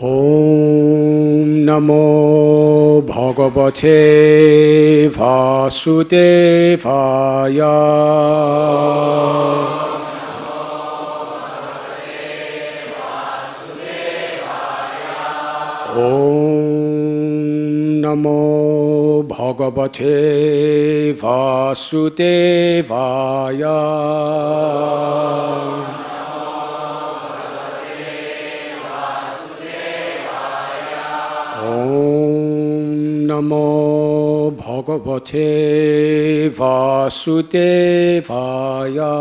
Om Namo Bhagavate Vasudevaya. Om Namo Bhagavate Vasudevaya. Om Namo Bhagavate Vasudevaya.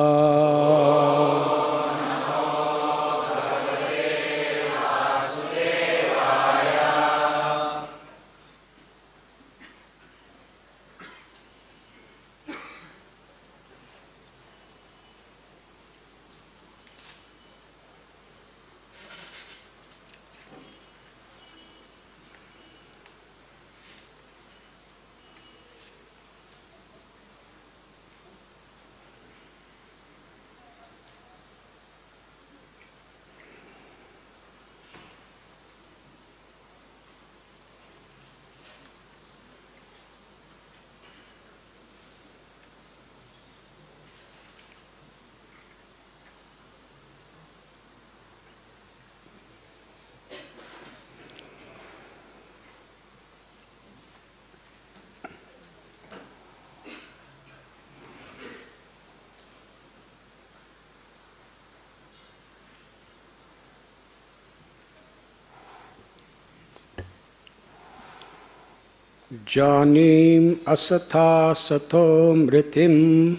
Janim asatha sato mritim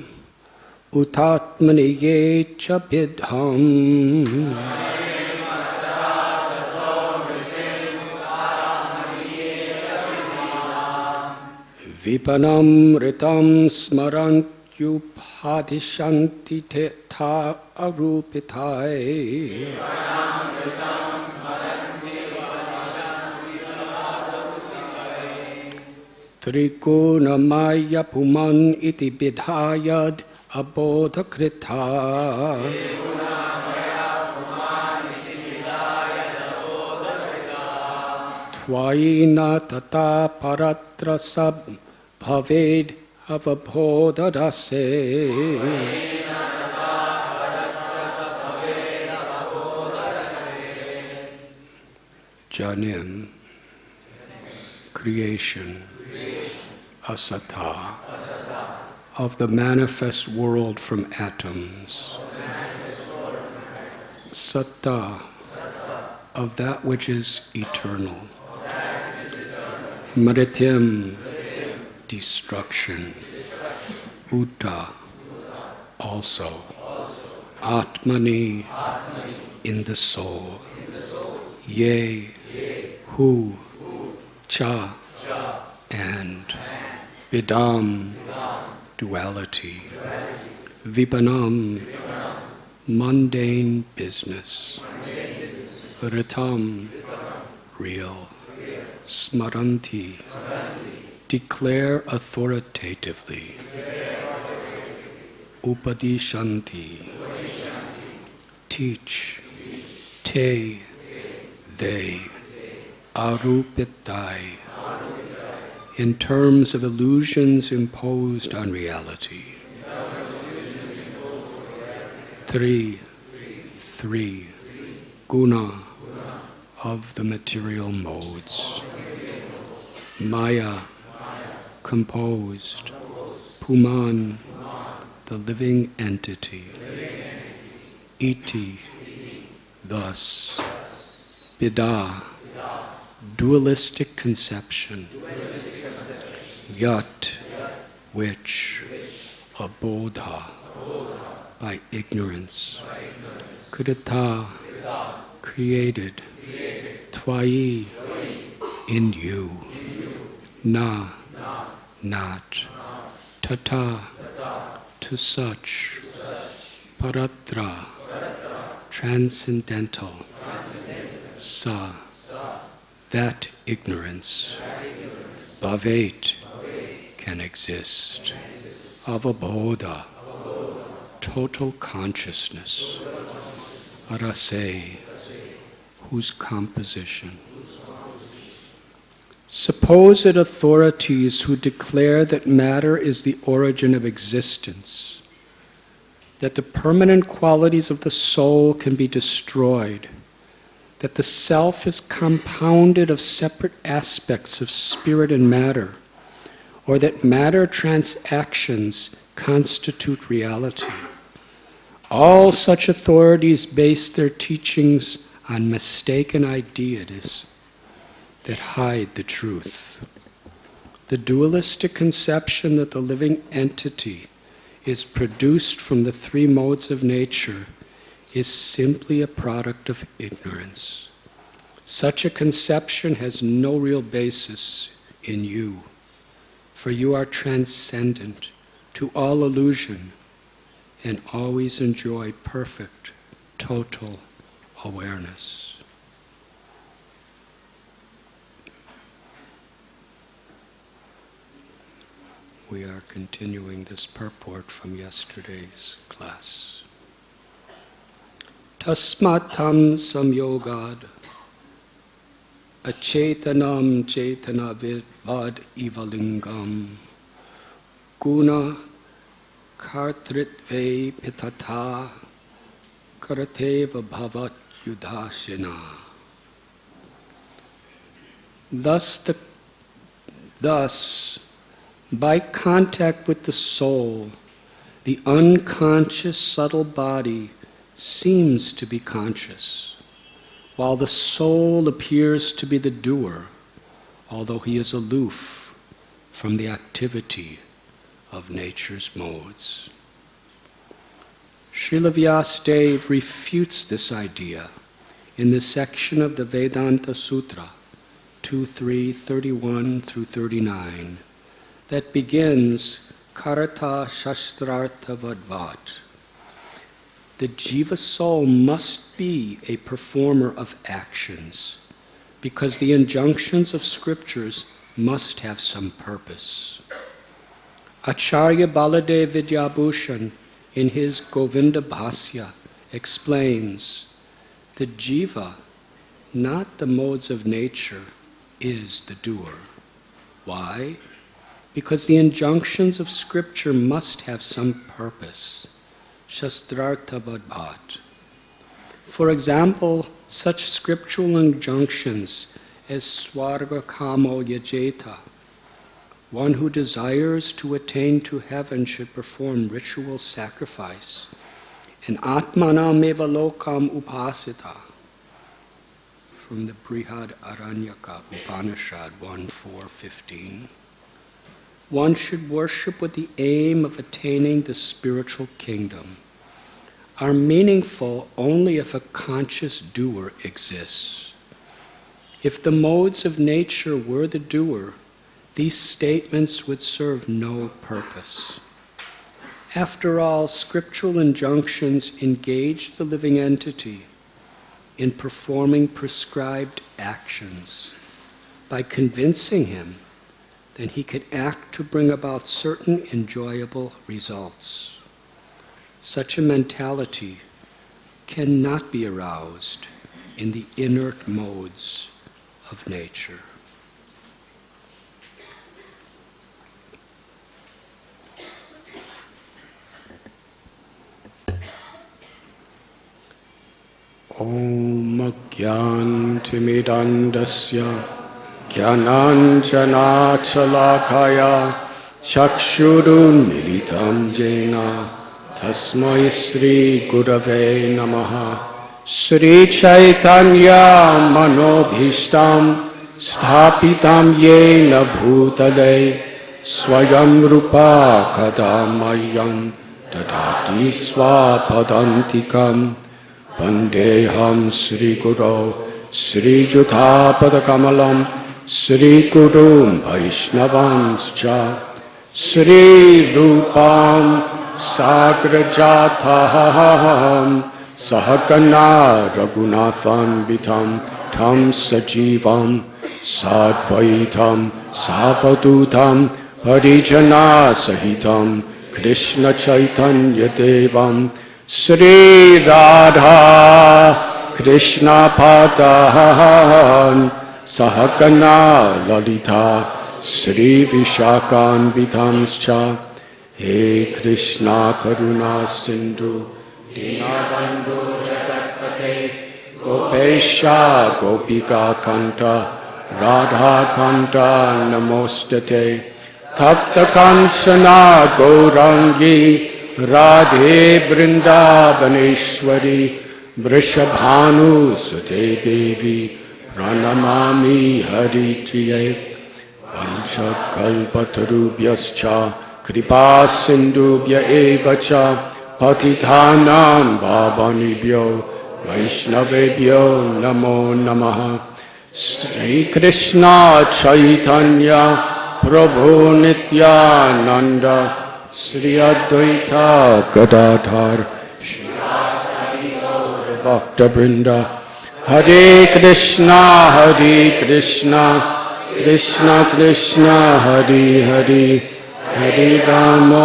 utatmani yecha bidham. Vipanam ritam smarantyupadhishanti teta arupitai. Trikuna maya puman iti bidhayad abodhakrita. Tvaina tata paratra sab bhaved avabodhadase. Janim, creation. Asata, of the manifest world from atoms. Satta, of that which is eternal. Mrityam, destruction. Uta, also. Atmani, in the soul. Ye, who, cha, and Vidam, duality. Vipanam, mundane business. Ritam, real. Smaranti, declare authoritatively. Upadishanti, teach. Te, they. Arupitai, in terms of illusions imposed on reality. Three, guna, of the material modes. Maya, composed. Puman, the living entity. Iti, thus. Bida, dualistic conception. Yat, which. Abodha, by ignorance. Krita, created. Twayi, in you. Na, not. Tata, to such. Paratra, transcendental. Sa, that ignorance. Bhavet, can exist. Avabodha, total consciousness. Rase, whose composition. Supposed authorities who declare that matter is the origin of existence, that the permanent qualities of the soul can be destroyed, that the self is compounded of separate aspects of spirit and matter, or that matter transactions constitute reality. All such authorities base their teachings on mistaken ideas that hide the truth. The dualistic conception that the living entity is produced from the three modes of nature is simply a product of ignorance. Such a conception has no real basis in you, for you are transcendent to all illusion and always enjoy perfect, total awareness. We are continuing this purport from yesterday's class. Tasmatam samyogad acetanam cetanavid ivalingam guna kartritve pitata karateva bhavat yudhashina. Thus, by contact with the soul, the unconscious subtle body seems to be conscious, while the soul appears to be the doer, although he is aloof from the activity of nature's modes. Srila Vyasadeva refutes this idea in the section of the Vedanta Sutra 2.3, 31 through 39, that begins Karata Shastrartha Vadvat. The jiva soul must be a performer of actions, because the injunctions of scriptures must have some purpose. Acharya Baladev Vidyabhushan, in his Govinda Bhasya, explains the jiva, not the modes of nature, is the doer. Why? Because the injunctions of scripture must have some purpose. Shastrartha Vadbhat. For example, such scriptural injunctions as Swarga Kamo Yajeta, one who desires to attain to heaven should perform ritual sacrifice, and Atmanam eva lokam upasita, from the Brihad Aranyaka Upanishad 1.4.15. One should worship with the aim of attaining the spiritual kingdom, are meaningful only if a conscious doer exists. If the modes of nature were the doer, these statements would serve no purpose. After all, scriptural injunctions engage the living entity in performing prescribed actions by convincing him that he could act to bring about certain enjoyable results. Such a mentality cannot be aroused in the inert modes of nature. Om Agyantimidandasya Jnananjanachalakaya Chakshurun Militam Jena Tasmai Sri Gurave Namaha Sri Chaitanya Manobhishtam Sthapitam Yena Bhutale Swayam Rupa Kadamayam Tadati Swapadantikam Vandeham Sri Guru Sri Juthapadakamalam Sri Gurum Vaishnavanscha Sri Rupam Sagrajataham Sahakana Raghunathan Vitam Tam Sajivam Sadvaitam Savadutam Parijana Sahitam Krishna Chaitanya Devam Sri Radha Krishna Padahan Sahakana Lalita Sri Vishakan Vidhamscha He Krishna Karuna Sindhu Dinabandhu Jagatpate Gopesha Gopika Kanta Radha Kanta Namostate Tapta Kanchana Gaurangi Radhe Vrindavaneshwari Vrishabhanu Sute Devi Pranamami Haritriye Panchakalpatarubhyascha Kripa Sindhubhya Evacha Patithanam Bhavanibhyo Vaishnavebhyo Namo Namaha Sri Krishna Chaitanya Prabhu Nityananda Sri Advaita Gadadhar Shri Bhakta Vrinda Hare Krishna Krishna Krishna Hare Hare Hare Rama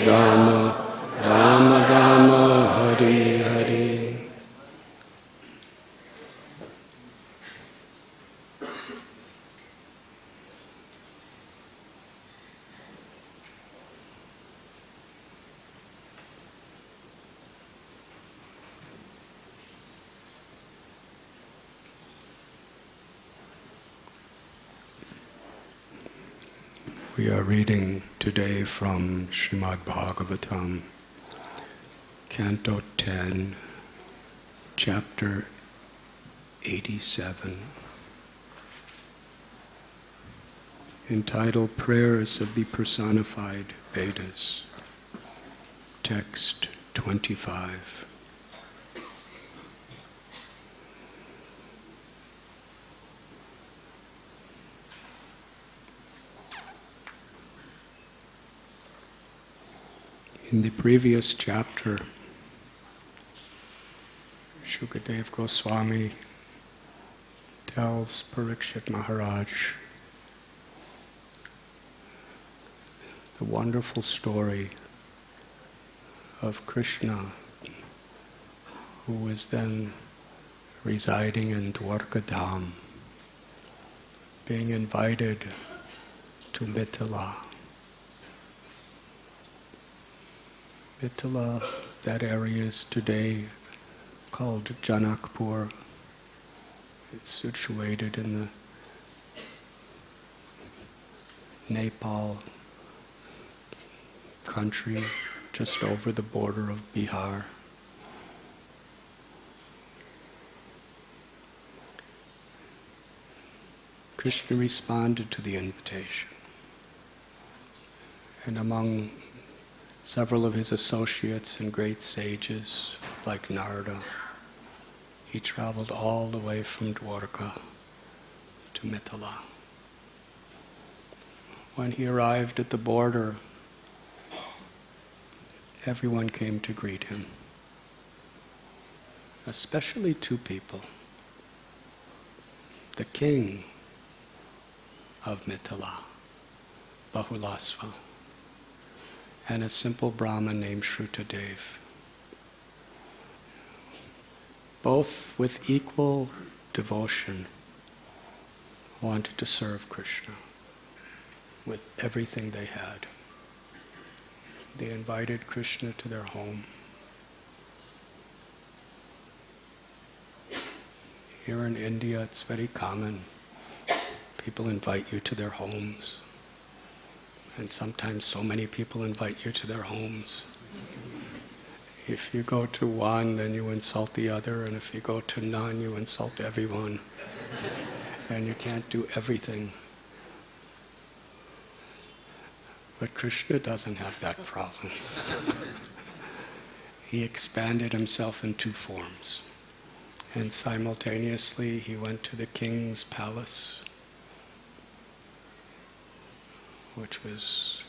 Rama Rama Hare Hare. We are reading today from Srimad Bhagavatam, Canto 10, Chapter 87, entitled Prayers of the Personified Vedas, Text 25. In the previous chapter, Shukadev Goswami tells Parikshit Maharaj the wonderful story of Krishna, who was then residing in Dwarkadham, being invited to Mithila. Mithila, that area is today called Janakpur. It's situated in the Nepal country, just over the border of Bihar. Krishna responded to the invitation, and among several of his associates and great sages, like Narada, he traveled all the way from Dwarka to Mithila. When he arrived at the border, everyone came to greet him, especially two people. The king of Mithila, Bahulasva, and a simple Brahmin named Shrutadev. Both with equal devotion wanted to serve Krishna with everything they had. They invited Krishna to their home. Here in India, it's very common. People invite you to their homes. And sometimes so many people invite you to their homes. If you go to one, then you insult the other, and if you go to none, you insult everyone. And you can't do everything. But Krishna doesn't have that problem. He expanded himself in two forms. And simultaneously, he went to the king's palace, which was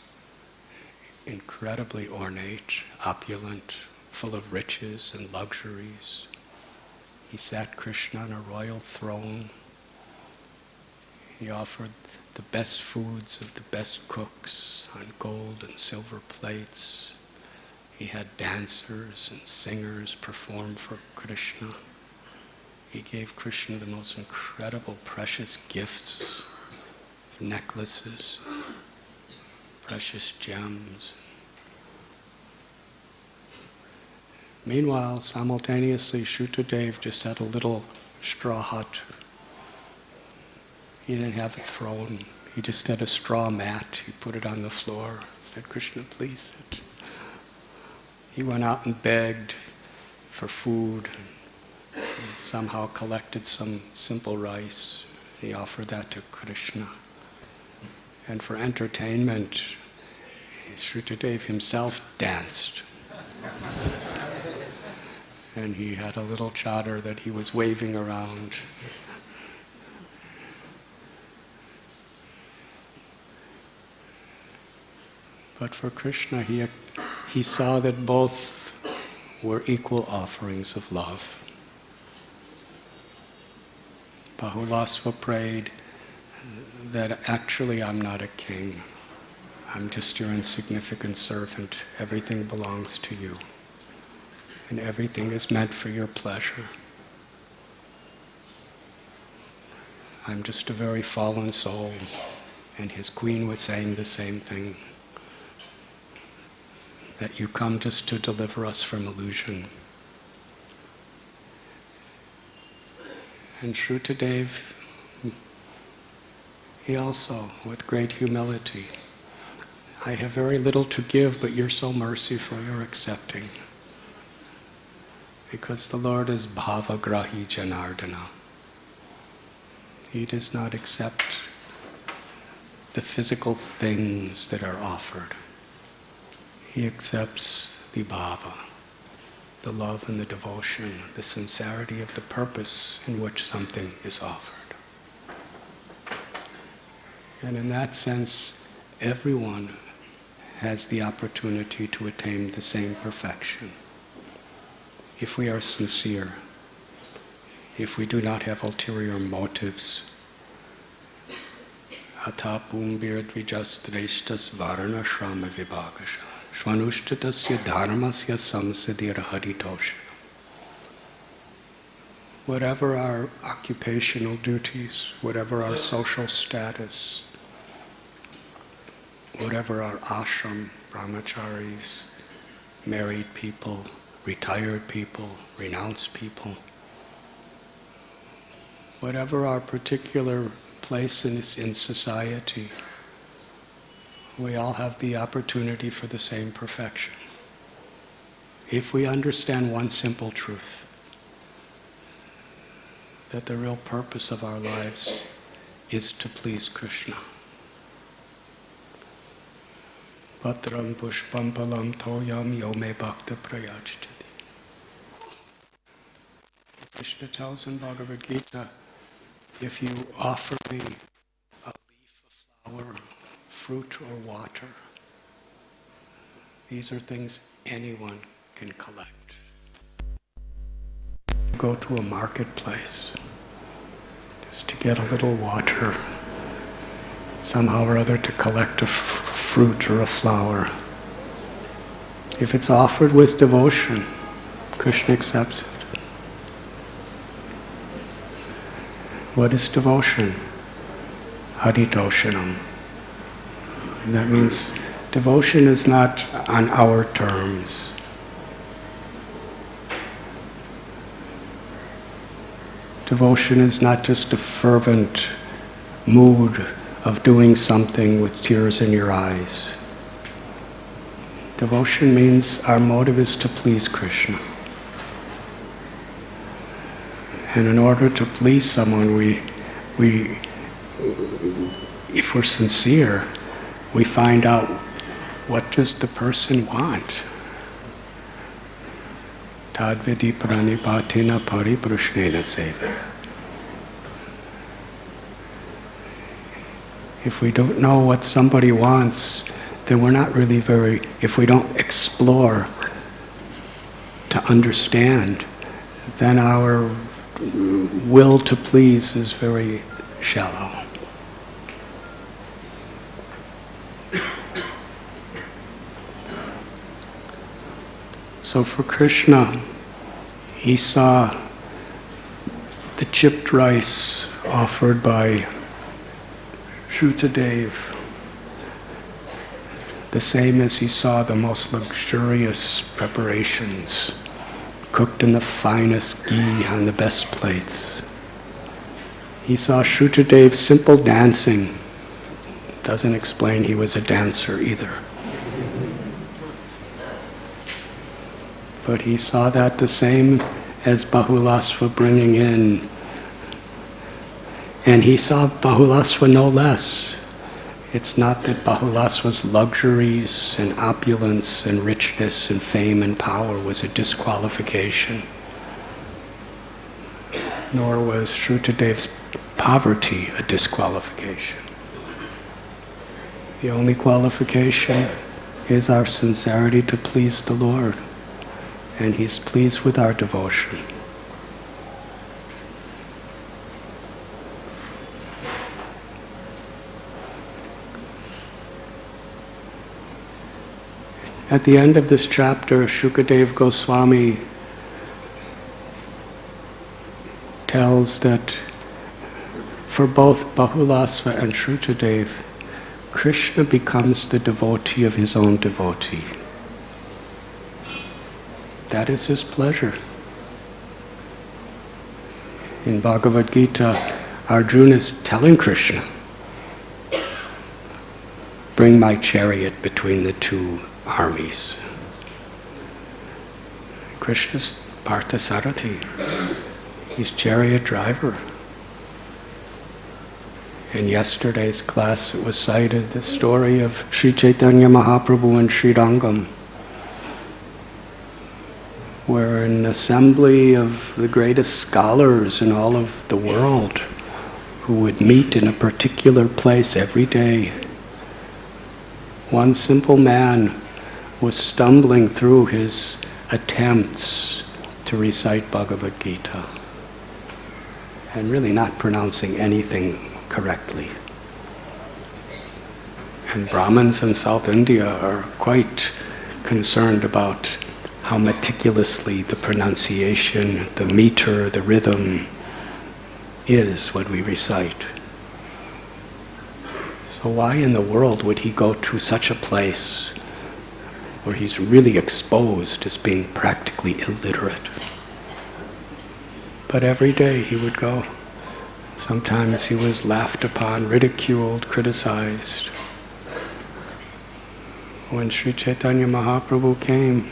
incredibly ornate, opulent, full of riches and luxuries. He sat Krishna on a royal throne. He offered the best foods of the best cooks on gold and silver plates. He had dancers and singers perform for Krishna. He gave Krishna the most incredible, precious gifts, necklaces, precious gems. Meanwhile, simultaneously, Shrutadev just had a little straw hut. He didn't have a throne. He just had a straw mat. He put it on the floor. Said, Krishna, please sit. He went out and begged for food. And somehow collected some simple rice. He offered that to Krishna. And for entertainment, Shrutadev himself danced. And he had a little chadar that he was waving around. But for Krishna, he saw that both were equal offerings of love. Bahulasva prayed that actually I'm not a king. I'm just your insignificant servant. Everything belongs to you. And everything is meant for your pleasure. I'm just a very fallen soul. And his queen was saying the same thing. That you come just to deliver us from illusion. And Shrutadev, he also, with great humility, I have very little to give, but you're so merciful, you're accepting. Because the Lord is bhavagrahi janardana. He does not accept the physical things that are offered. He accepts the bhava, the love and the devotion, the sincerity of the purpose in which something is offered. And in that sense, everyone has the opportunity to attain the same perfection. If we are sincere, if we do not have ulterior motives, atapum birdvijastrestas varana shrama vibhagasha, shvanushtatasya dharmasya samsadir haritosha. Whatever our occupational duties, whatever our social status, whatever our ashram, brahmacharis, married people, retired people, renounced people, whatever our particular place in society, we all have the opportunity for the same perfection. If we understand one simple truth, that the real purpose of our lives is to please Krishna. Patram pushpam palam toyam yome bhakta prayachati. Krishna tells in Bhagavad Gita, if you offer me a leaf, a flower, fruit, or water, these are things anyone can collect. Go to a marketplace just to get a little water, somehow or other to collect a fruit or a flower. If it's offered with devotion, Krishna accepts it. What is devotion? Haritoshanam. And that means devotion is not on our terms. Devotion is not just a fervent mood of doing something with tears in your eyes. Devotion means our motive is to please Krishna. And in order to please someone, if we're sincere, we find out what does the person want. Tadvidi pranipatina pariprushnena seva. If we don't know what somebody wants, then we're not really if we don't explore to understand, then our will to please is very shallow. So for Krishna, he saw the chipped rice offered by Shrutadev, the same as he saw the most luxurious preparations, cooked in the finest ghee on the best plates. He saw Shrutadev's simple dancing. Doesn't explain he was a dancer either. But he saw that the same as Bahulasva bringing in. And he saw Bahulasva no less. It's not that Bahulasva's luxuries and opulence and richness and fame and power was a disqualification, nor was Shrutadev's poverty a disqualification. The only qualification is our sincerity to please the Lord, and He's pleased with our devotion. At the end of this chapter, Shukadev Goswami tells that for both Bahulasva and Shrutadev, Krishna becomes the devotee of his own devotee. That is his pleasure. In Bhagavad Gita, Arjuna is telling Krishna, "Bring my chariot between the two armies." Krishna's Parthasarathi. He's chariot driver. In yesterday's class it was cited the story of Sri Chaitanya Mahaprabhu and Sri Rangam, where an assembly of the greatest scholars in all of the world who would meet in a particular place every day, one simple man was stumbling through his attempts to recite Bhagavad Gita and really not pronouncing anything correctly. And Brahmins in South India are quite concerned about how meticulously the pronunciation, the meter, the rhythm is when we recite. So why in the world would he go to such a place where he's really exposed as being practically illiterate? But every day he would go. Sometimes he was laughed upon, ridiculed, criticized. When Sri Chaitanya Mahaprabhu came,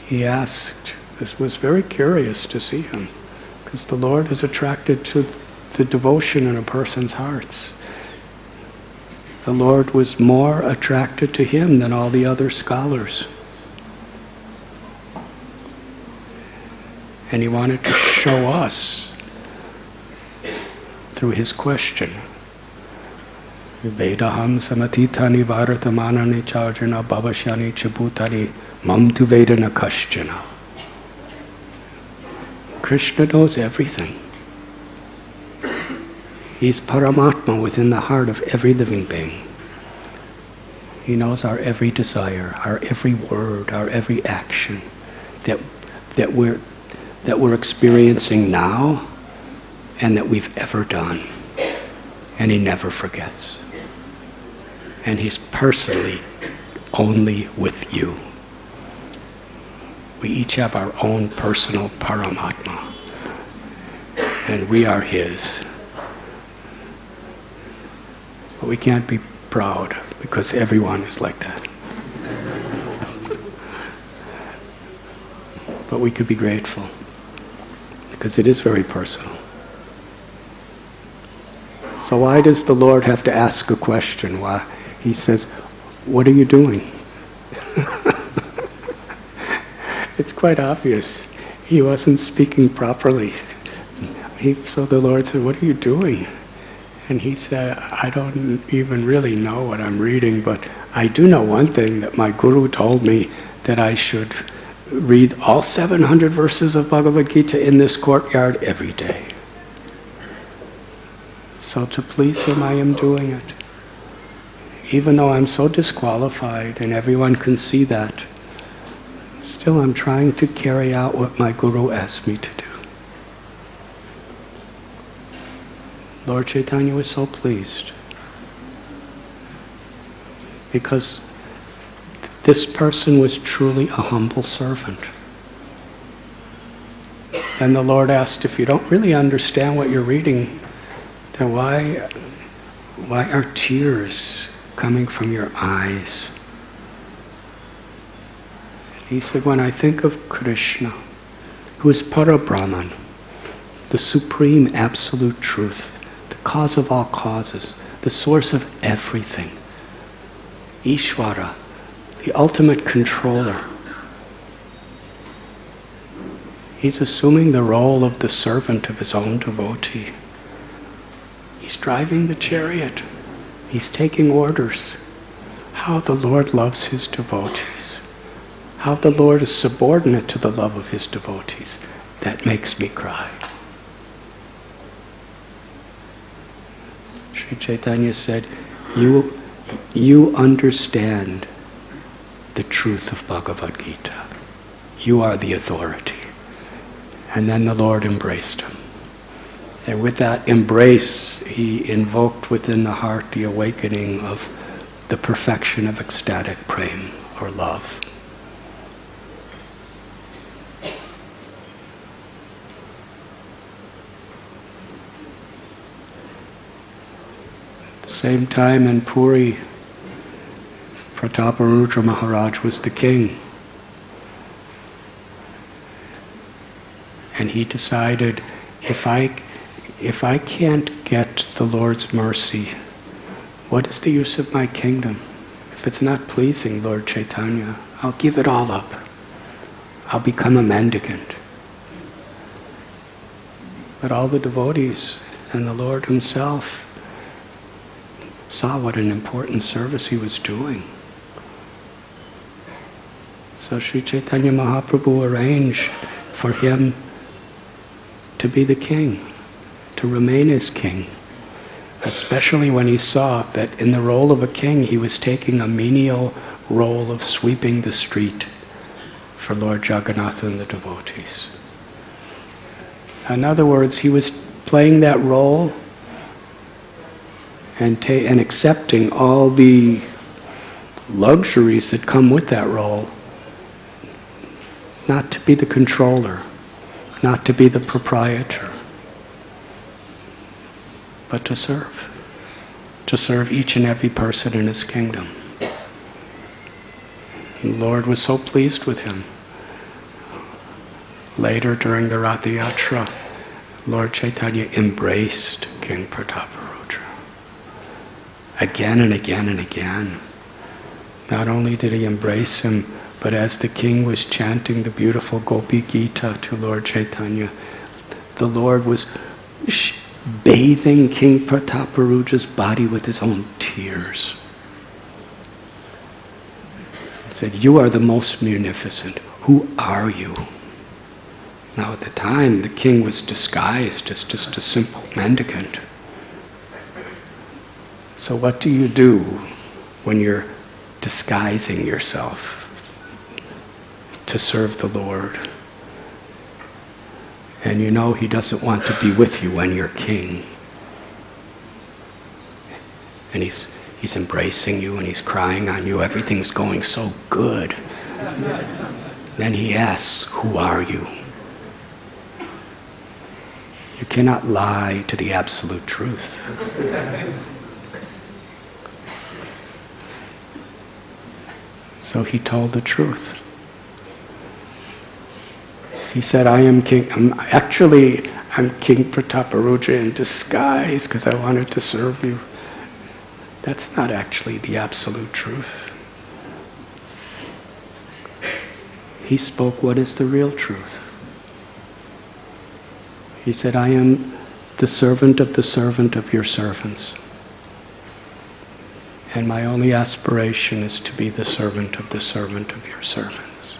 he asked, this was very curious to see him, because the Lord is attracted to the devotion in a person's hearts. The Lord was more attracted to him than all the other scholars. And he wanted to show us through his question. Vedaham samatitani varatamanani charjana bhavashyani chabutani mam tu vedana kaschana. Krishna knows everything. He's Paramatma within the heart of every living being. He knows our every desire, our every word, our every action that we're experiencing now and that we've ever done. And he never forgets. And he's personally only with you. We each have our own personal Paramatma, and we are his. But we can't be proud because everyone is like that. But we could be grateful because it is very personal. So why does the Lord have to ask a question? Why? He says, what are you doing? It's quite obvious. He wasn't speaking properly. So the Lord said, what are you doing? And he said, I don't even really know what I'm reading, but I do know one thing, that my guru told me that I should read all 700 verses of Bhagavad Gita in this courtyard every day. So to please him, I am doing it. Even though I'm so disqualified and everyone can see that, still I'm trying to carry out what my guru asked me to do. Lord Chaitanya was so pleased because this person was truly a humble servant. And the Lord asked, if you don't really understand what you're reading, then why are tears coming from your eyes? He said, when I think of Krishna, who is Parabrahman, the supreme absolute truth, the cause of all causes, the source of everything, Ishvara, the ultimate controller, he's assuming the role of the servant of his own devotee. He's driving the chariot. He's taking orders. How the Lord loves his devotees. How the Lord is subordinate to the love of his devotees. That makes me cry. Sri Chaitanya said, you understand the truth of Bhagavad Gita. You are the authority. And then the Lord embraced him. And with that embrace, he invoked within the heart the awakening of the perfection of ecstatic prema, or love. At the same time in Puri, Prataparudra Maharaj was the king. And he decided, if I can't get the Lord's mercy, what is the use of my kingdom? If it's not pleasing Lord Chaitanya, I'll give it all up. I'll become a mendicant. But all the devotees and the Lord himself saw what an important service he was doing. So Sri Chaitanya Mahaprabhu arranged for him to be the king, to remain as king, especially when he saw that in the role of a king he was taking a menial role of sweeping the street for Lord Jagannatha and the devotees. In other words, he was playing that role and accepting all the luxuries that come with that role, not to be the controller, not to be the proprietor, but to serve each and every person in his kingdom. And the Lord was so pleased with him. Later, during the Ratha Yatra, Lord Chaitanya embraced King Prataparudra. Again and again and again. Not only did he embrace him, but as the king was chanting the beautiful Gopi Gita to Lord Chaitanya, the Lord was bathing King Prataparudra's body with his own tears. He said, "You are the most munificent. Who are you?" Now at the time, the king was disguised as just a simple mendicant. So what do you do when you're disguising yourself to serve the Lord? And you know he doesn't want to be with you when you're king. And he's embracing you and he's crying on you. Everything's going so good. Then he asks, "Who are you?" You cannot lie to the absolute truth. So he told the truth. He said, I'm King Prataparudra in disguise because I wanted to serve you. That's not actually the absolute truth. He spoke what is the real truth. He said, I am the servant of your servants. And my only aspiration is to be the servant of your servants.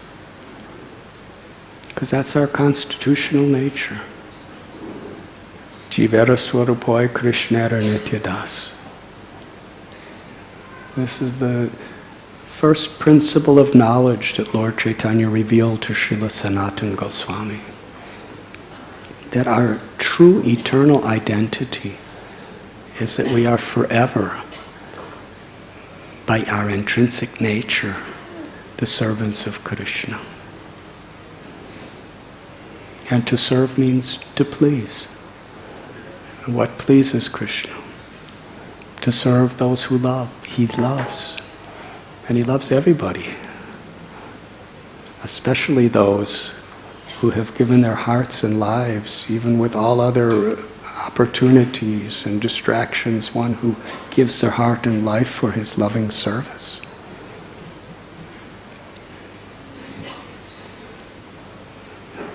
Because that's our constitutional nature. Jivera Swarupoi Krishnera Nityadas. This is the first principle of knowledge that Lord Chaitanya revealed to Srila Sanatana Goswami. That our true eternal identity is that we are forever, by our intrinsic nature, the servants of Krishna. And to serve means to please. And what pleases Krishna? To serve those who love. He loves. And he loves everybody. Especially those who have given their hearts and lives, even with all other opportunities and distractions, one who gives their heart and life for his loving service.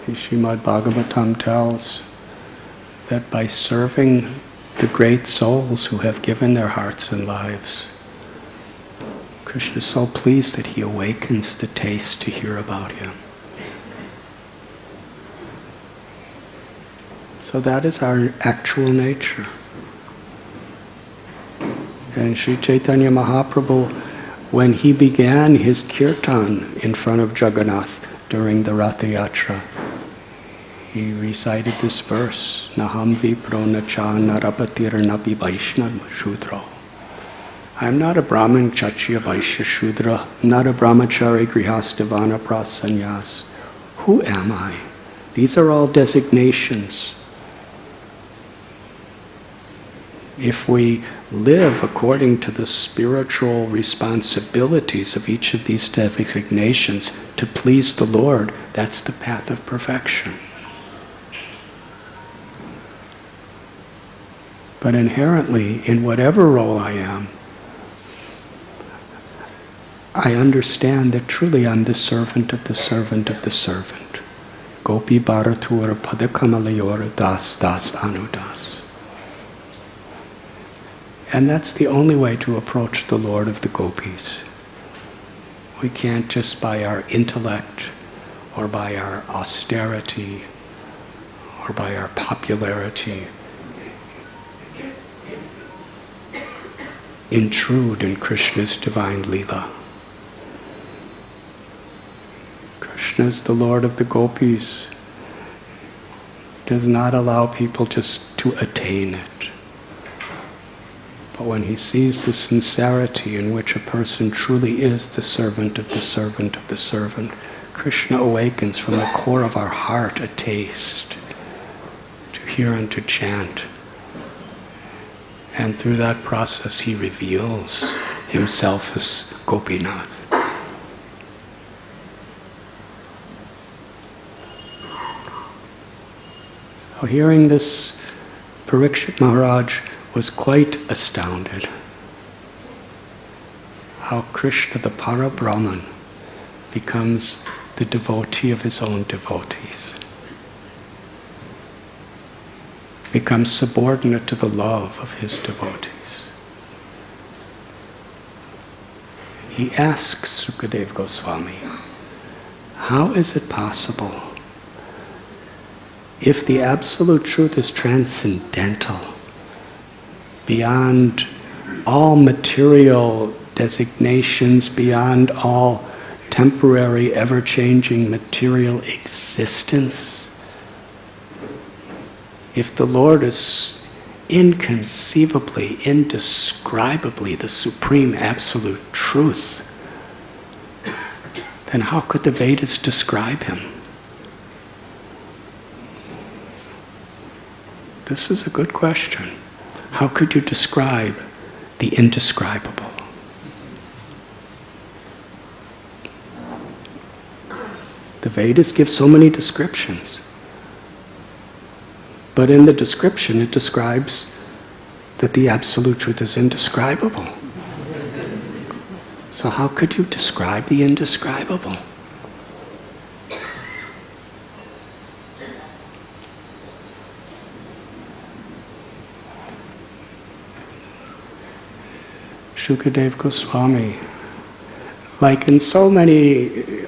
The Srimad Bhagavatam tells that by serving the great souls who have given their hearts and lives, Krishna is so pleased that he awakens the taste to hear about him. So that is our actual nature. And Sri Chaitanya Mahaprabhu, when he began his kirtan in front of Jagannath during the Ratha Yatra, he recited this verse, Naham vipro nacha narapatir napi vaishnava shudro. I am not a Brahmin, Kshatriya, Vaishya, Shudra, not a Brahmachari, Grihastha, Vanapras, Sannyas. Who am I? These are all designations. If we live according to the spiritual responsibilities of each of these designations to please the Lord, that's the path of perfection. But inherently, in whatever role I am, I understand that truly I'm the servant of the servant of the servant. Gopi Bharatur Padakamalayora Das Das Anudas. And that's the only way to approach the Lord of the Gopis. We can't just by our intellect or by our austerity or by our popularity intrude in Krishna's divine Leela. Krishna is the Lord of the Gopis. Does not allow people just to attain it. But when he sees the sincerity in which a person truly is the servant of the servant of the servant, Krishna awakens from the core of our heart a taste to hear and to chant. And through that process he reveals himself as Gopinath. So hearing this, Parikshit Maharaj was quite astounded how Krishna, the Parabrahman, becomes the devotee of his own devotees, becomes subordinate to the love of his devotees. He asks Sukadeva Goswami, how is it possible, if the absolute truth is transcendental, beyond all material designations, beyond all temporary, ever-changing material existence, if the Lord is inconceivably, indescribably the supreme absolute truth, then how could the Vedas describe him? This is a good question. How could you describe the indescribable? The Vedas give so many descriptions. But in the description it describes that the absolute truth is indescribable. So how could you describe the indescribable? Sukadeva Goswami, like in so many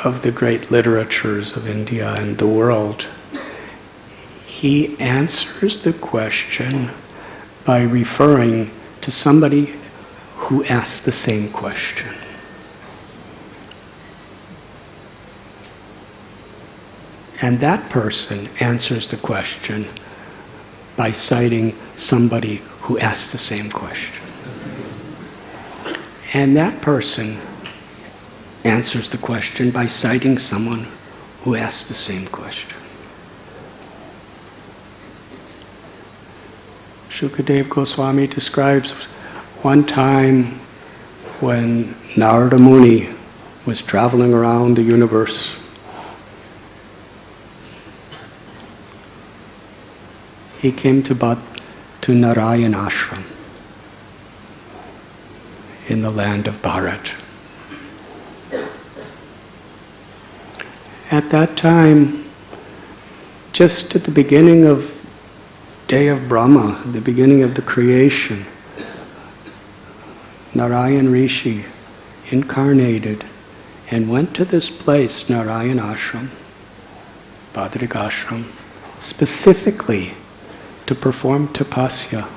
of the great literatures of India and the world, he answers the question by referring to somebody who asked the same question. And that person answers the question by citing somebody who asks the same question. And that person answers the question by citing someone who asks the same question. Shukadeva Goswami describes one time when Narada Muni was traveling around the universe. He came to Narayan Ashram in the land of Bharat. At that time, just at the beginning of day of Brahma, the beginning of the creation, Narayan Rishi incarnated and went to this place, Narayan Ashram, Badrik Ashram, specifically to perform tapasya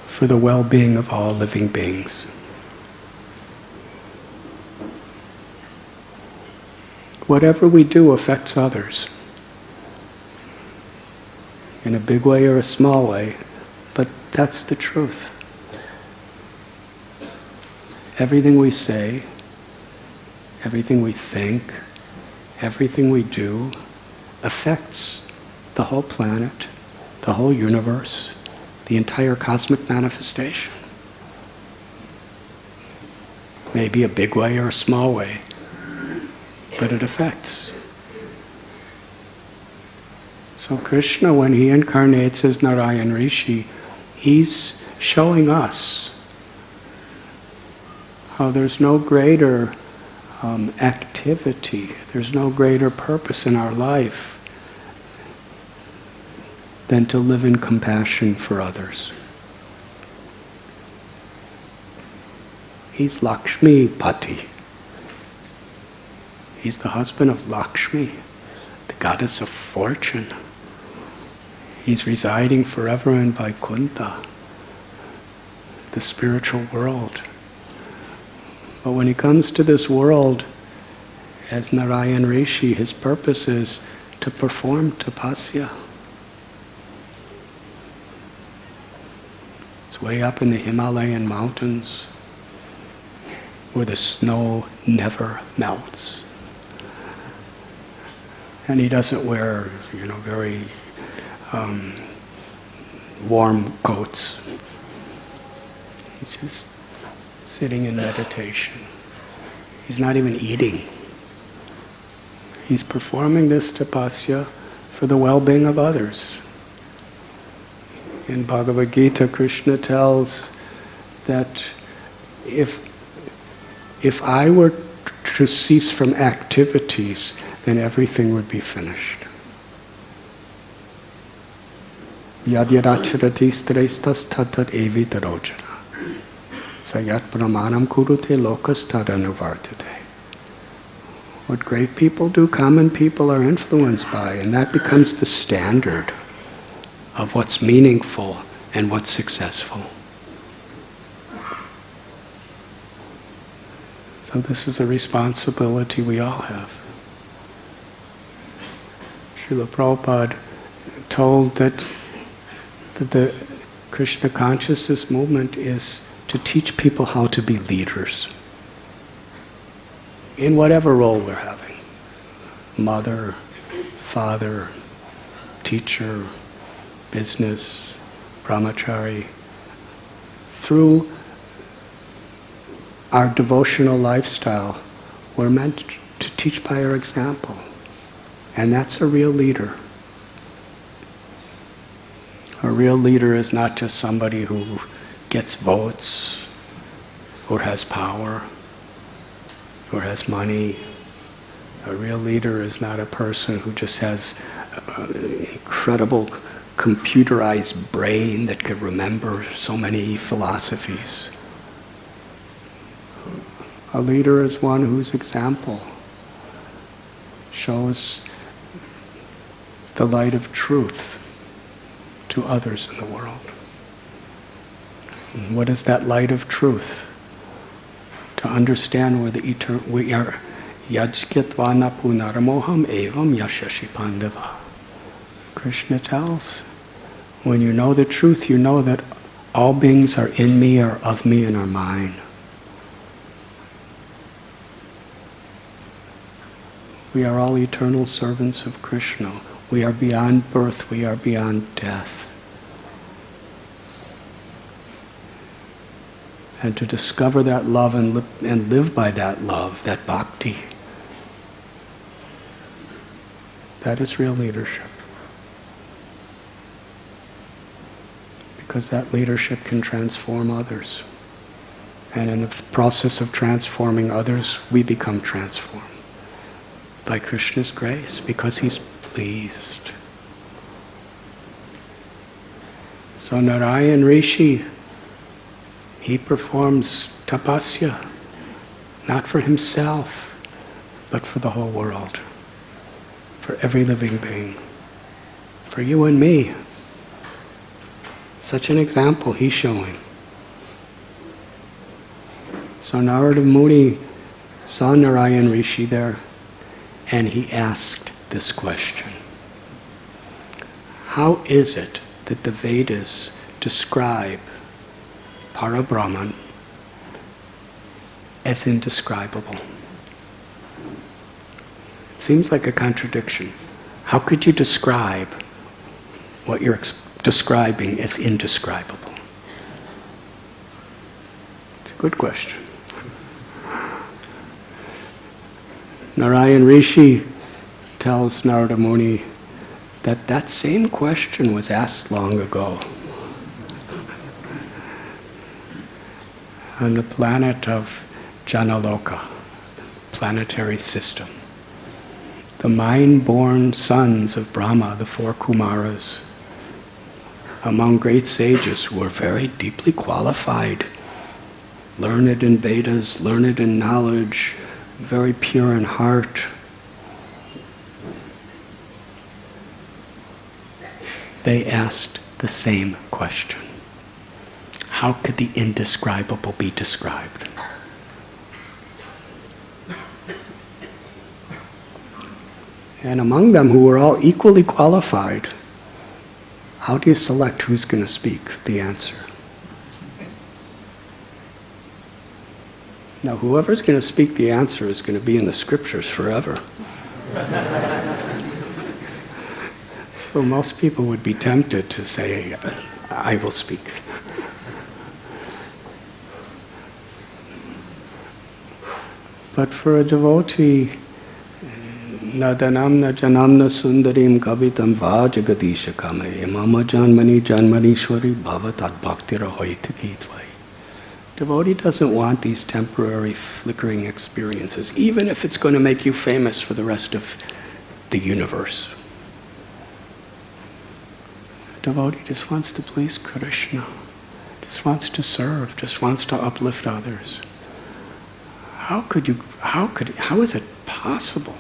for the well-being of all living beings. Whatever we do affects others, in a big way or a small way, but that's the truth. Everything we say, everything we think, everything we do affects the whole planet, the whole universe, the entire cosmic manifestation. Maybe a big way or a small way, but it affects. So Krishna, when he incarnates as Narayan Rishi, he's showing us how there's no greater activity, there's no greater purpose in our life than to live in compassion for others. He's Lakshmi Pati. He's the husband of Lakshmi, the goddess of fortune. He's residing forever in Vaikuntha, the spiritual world. But when he comes to this world as Narayan Rishi, his purpose is to perform tapasya. It's way up in the Himalayan mountains where the snow never melts. And he doesn't wear, very warm coats. He's just sitting in meditation. He's not even eating. He's performing this tapasya for the well-being of others. In Bhagavad Gita, Krishna tells that if I were to cease from activities, then everything would be finished. Yad yadacharati strestas tatat evi tarojana. Sayat pramanam kurute lokas tadanuvartate. What great people do, common people are influenced by, and that becomes the standard of what's meaningful and what's successful. So this is a responsibility we all have. Srila Prabhupada told that the Krishna consciousness movement is to teach people how to be leaders in whatever role we're having. Mother, father, teacher, business, brahmachari. Through our devotional lifestyle, we're meant to teach by our example. And that's a real leader. A real leader is not just somebody who gets votes, or has power, or has money. A real leader is not a person who just has an incredible computerized brain that could remember so many philosophies. A leader is one whose example shows the light of truth to others in the world. And what is that light of truth? To understand where we are. Yajkitvana punaramoham evam yashashi pandava. Krishna tells, when you know the truth, you know that All beings are in me, are of me, and are mine. We are all eternal servants of Krishna. We are beyond birth, we are beyond death. And to discover that love and live by that love, that bhakti, that is real leadership. Because that leadership can transform others. And in the process of transforming others, we become transformed. By Krishna's grace, because he's pleased. So Narayan Rishi, he performs tapasya, not for himself, but for the whole world, for every living being, for you and me. Such an example he's showing. So Narada Muni saw Narayan Rishi there, and he asked this question. How is it that the Vedas describe Parabrahman as indescribable? It seems like a contradiction. How could you describe what you're describing as indescribable? It's a good question. Narayan Rishi tells Narada Muni that that same question was asked long ago. On the planet of Janaloka, planetary system. The mind-born sons of Brahma, the four Kumaras, among great sages who were very deeply qualified, learned in Vedas, learned in knowledge, very pure in heart. They asked the same question. How could the indescribable be described? And among them, who were all equally qualified, how do you select who's going to speak? The answer. Now, whoever's going to speak the answer is going to be in the scriptures forever. So most people would be tempted to say, I will speak. But for a devotee, Nadanam na janam na sundarim kavitam va jagadisha kame mama janmani janmanishwari bhavat bhaktira hoitakhitvai. Devotee doesn't want these temporary flickering experiences, even if it's going to make you famous for the rest of the universe. Devotee just wants to please Krishna, just wants to serve, just wants to uplift others. How is it possible?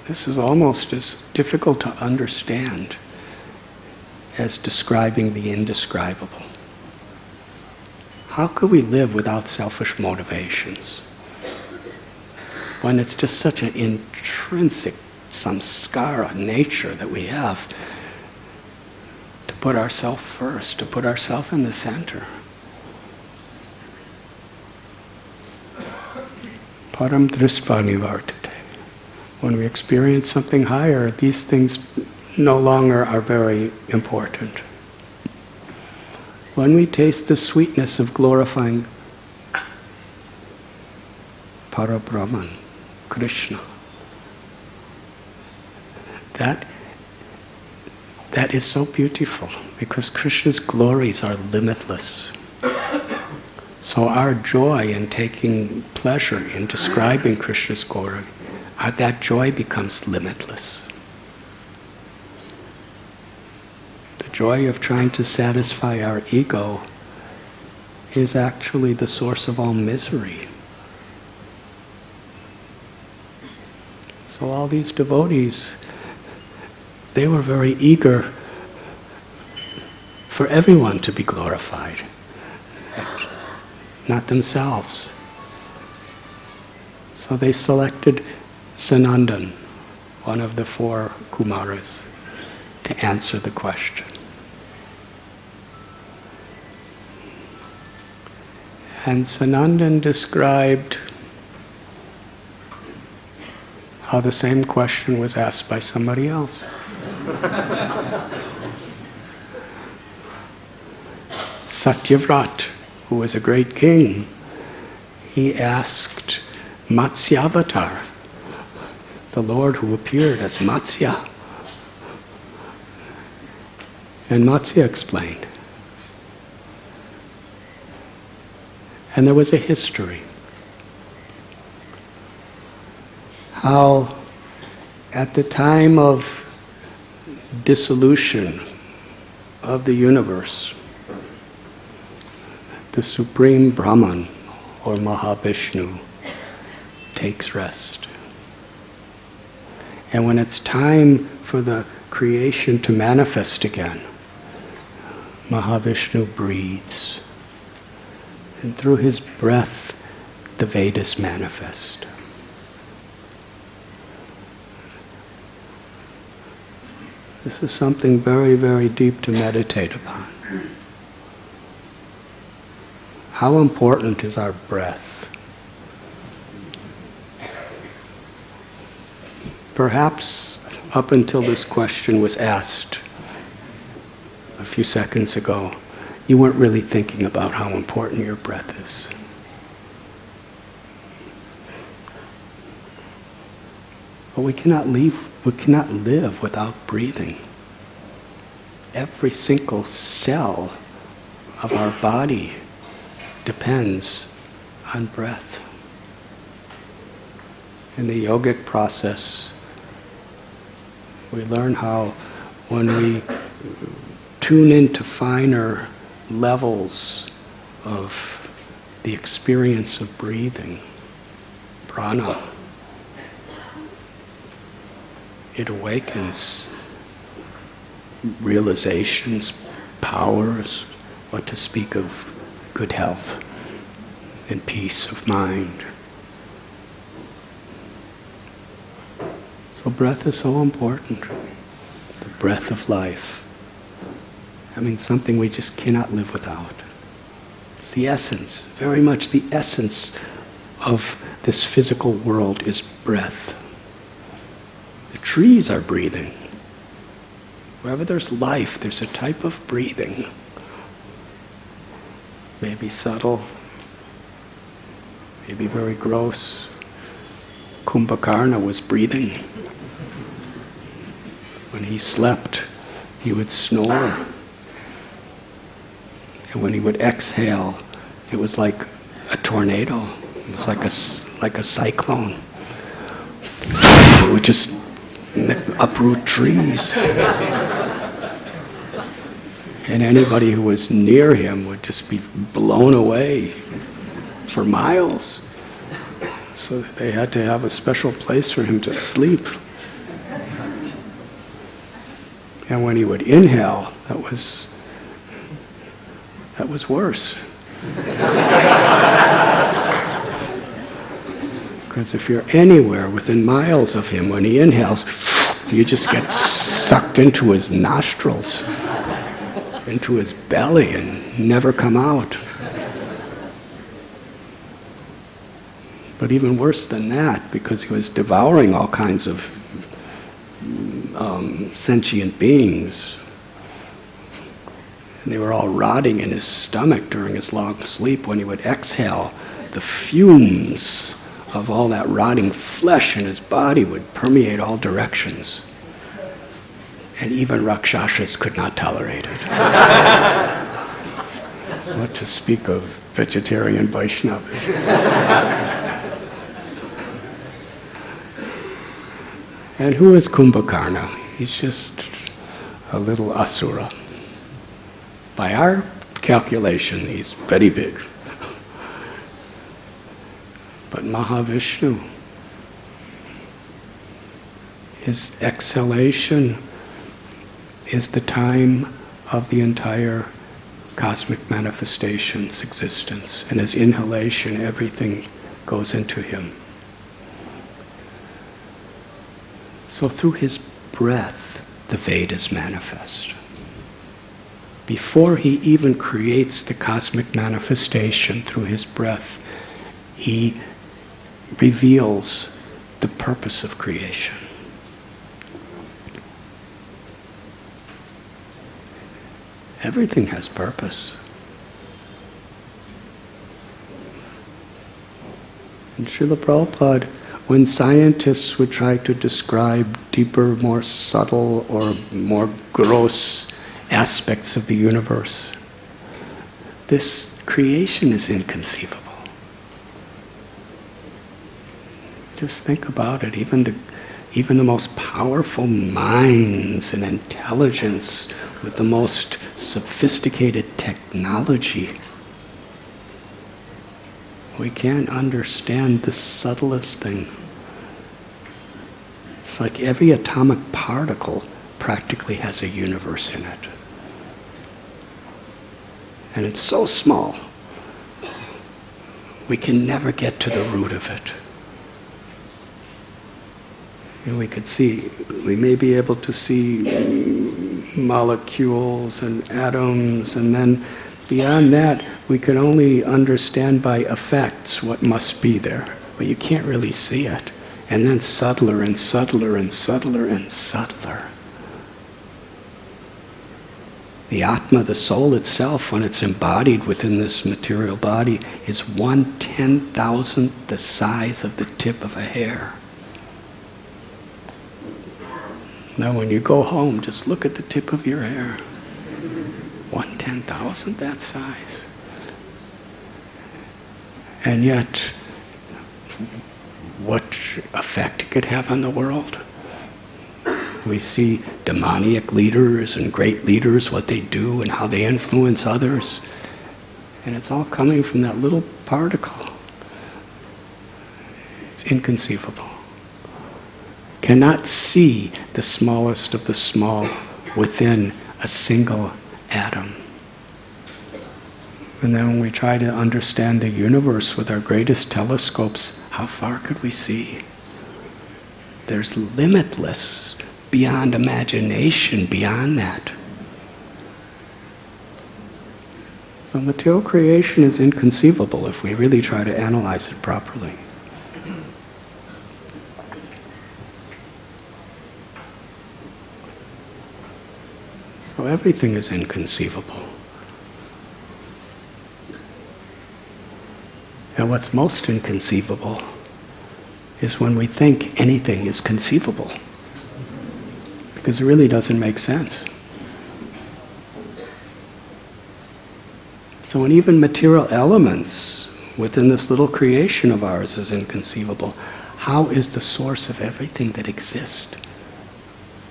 This is almost as difficult to understand as describing the indescribable. How could we live without selfish motivations when it's just such an intrinsic samskara nature that we have to put ourselves first, to put ourselves in the center? Param drispa nivartate. When we experience something higher, these things no longer are very important. When we taste the sweetness of glorifying Parabrahman, Krishna, that is so beautiful, because Krishna's glories are limitless. So our joy in taking pleasure in describing Krishna's glory, that joy becomes limitless. The joy of trying to satisfy our ego is actually the source of all misery. So all these devotees, they were very eager for everyone to be glorified, not themselves. So they selected Sanandan, one of the four Kumaras, to answer the question. And Sanandan described how the same question was asked by somebody else. Satyavrat, who was a great king, he asked Matsyavatar, the Lord who appeared as Matsya. And Matsya explained. And there was a history. How at the time of dissolution of the universe, the Supreme Brahman, or Mahavishnu, takes rest. And when it's time for the creation to manifest again, Mahavishnu breathes. And through his breath, the Vedas manifest. This is something very, very deep to meditate upon. How important is our breath? Perhaps up until this question was asked a few seconds ago, you weren't really thinking about how important your breath is. But we cannot live without breathing. Every single cell of our body depends on breath. In the yogic process, we learn how when we tune into finer levels of the experience of breathing, prana, it awakens realizations, powers, what to speak of good health and peace of mind. So breath is so important. The breath of life. I mean, something we just cannot live without. It's the essence, very much the essence of this physical world is breath. The trees are breathing. Wherever there's life, there's a type of breathing. Maybe subtle, maybe very gross. Kumbhakarna was breathing. When he slept, he would snore. And when he would exhale, it was like a tornado. It was like a cyclone. It would just uproot trees. And anybody who was near him would just be blown away for miles. So they had to have a special place for him to sleep. And when he would inhale, that was worse. Because if you're anywhere within miles of him, when he inhales, you just get sucked into his nostrils, into his belly, and never come out. But even worse than that, because he was devouring all kinds of sentient beings, and they were all rotting in his stomach during his long sleep. When he would exhale, the fumes of all that rotting flesh in his body would permeate all directions. And even Rakshasas could not tolerate it. What to speak of vegetarian Vaishnavas. And who is Kumbhakarna? He's just a little asura. By our calculation, he's very big. But Mahavishnu, his exhalation is the time of the entire cosmic manifestation's existence. And his inhalation, everything goes into him. So through his breath, the Vedas manifest. before he even creates the cosmic manifestation through his breath, he reveals the purpose of creation. Everything has purpose. And Srila Prabhupada, when scientists would try to describe deeper, more subtle, or more gross aspects of the universe, this creation is inconceivable. Just think about it. Even the most powerful minds and intelligence with the most sophisticated technology, we can't understand the subtlest thing. It's like every atomic particle practically has a universe in it. And it's so small, we can never get to the root of it. We may be able to see molecules and atoms, and then beyond that, we can only understand by effects what must be there. But you can't really see it. And then subtler and subtler and subtler and subtler. The Atma, the soul itself, when it's embodied within this material body, is 1/10,000th the size of the tip of a hair. Now when you go home, just look at the tip of your hair. 1/10,000th that size. And yet, what effect it could have on the world? We see demoniac leaders and great leaders, what they do and how they influence others. And it's all coming from that little particle. It's inconceivable. Cannot see the smallest of the small within a single atom. And then when we try to understand the universe with our greatest telescopes, how far could we see? There's limitless, beyond imagination, beyond that. So material creation is inconceivable if we really try to analyze it properly. So everything is inconceivable. And what's most inconceivable is when we think anything is conceivable, because it really doesn't make sense. So when even material elements within this little creation of ours is inconceivable, how is the source of everything that exists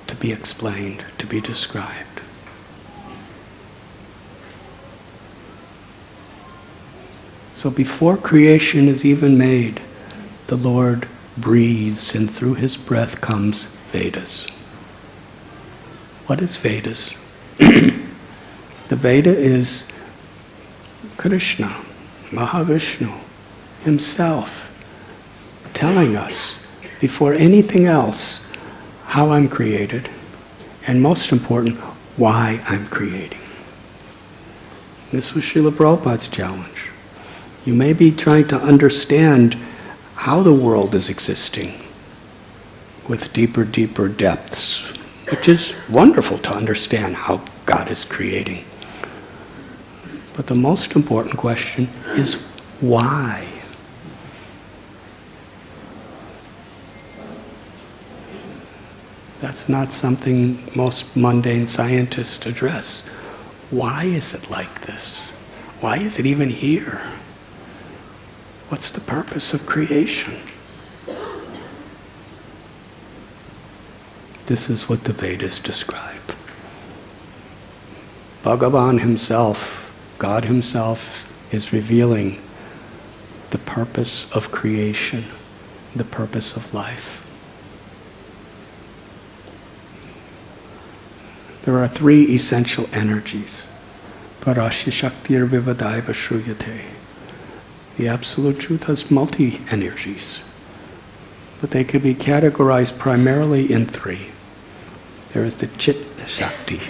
to be explained, to be described? So before creation is even made, the Lord breathes, and through his breath comes Vedas. What is Vedas? The Veda is Krishna, Mahavishnu, himself, telling us, before anything else, how I'm created, and most important, why I'm creating. This was Srila Prabhupada's challenge. You may be trying to understand how the world is existing with deeper depths, which is wonderful to understand how God is creating. But the most important question is why? That's not something most mundane scientists address. Why is it like this? Why is it even here? What's the purpose of creation? This is what the Vedas describe. Bhagavan himself, God himself, is revealing the purpose of creation, the purpose of life. There are three essential energies. Parashya Shaktir Vivadaiva Shruyate. The Absolute Truth has multi-energies, but they can be categorized primarily in three. There is the Chit Shakti,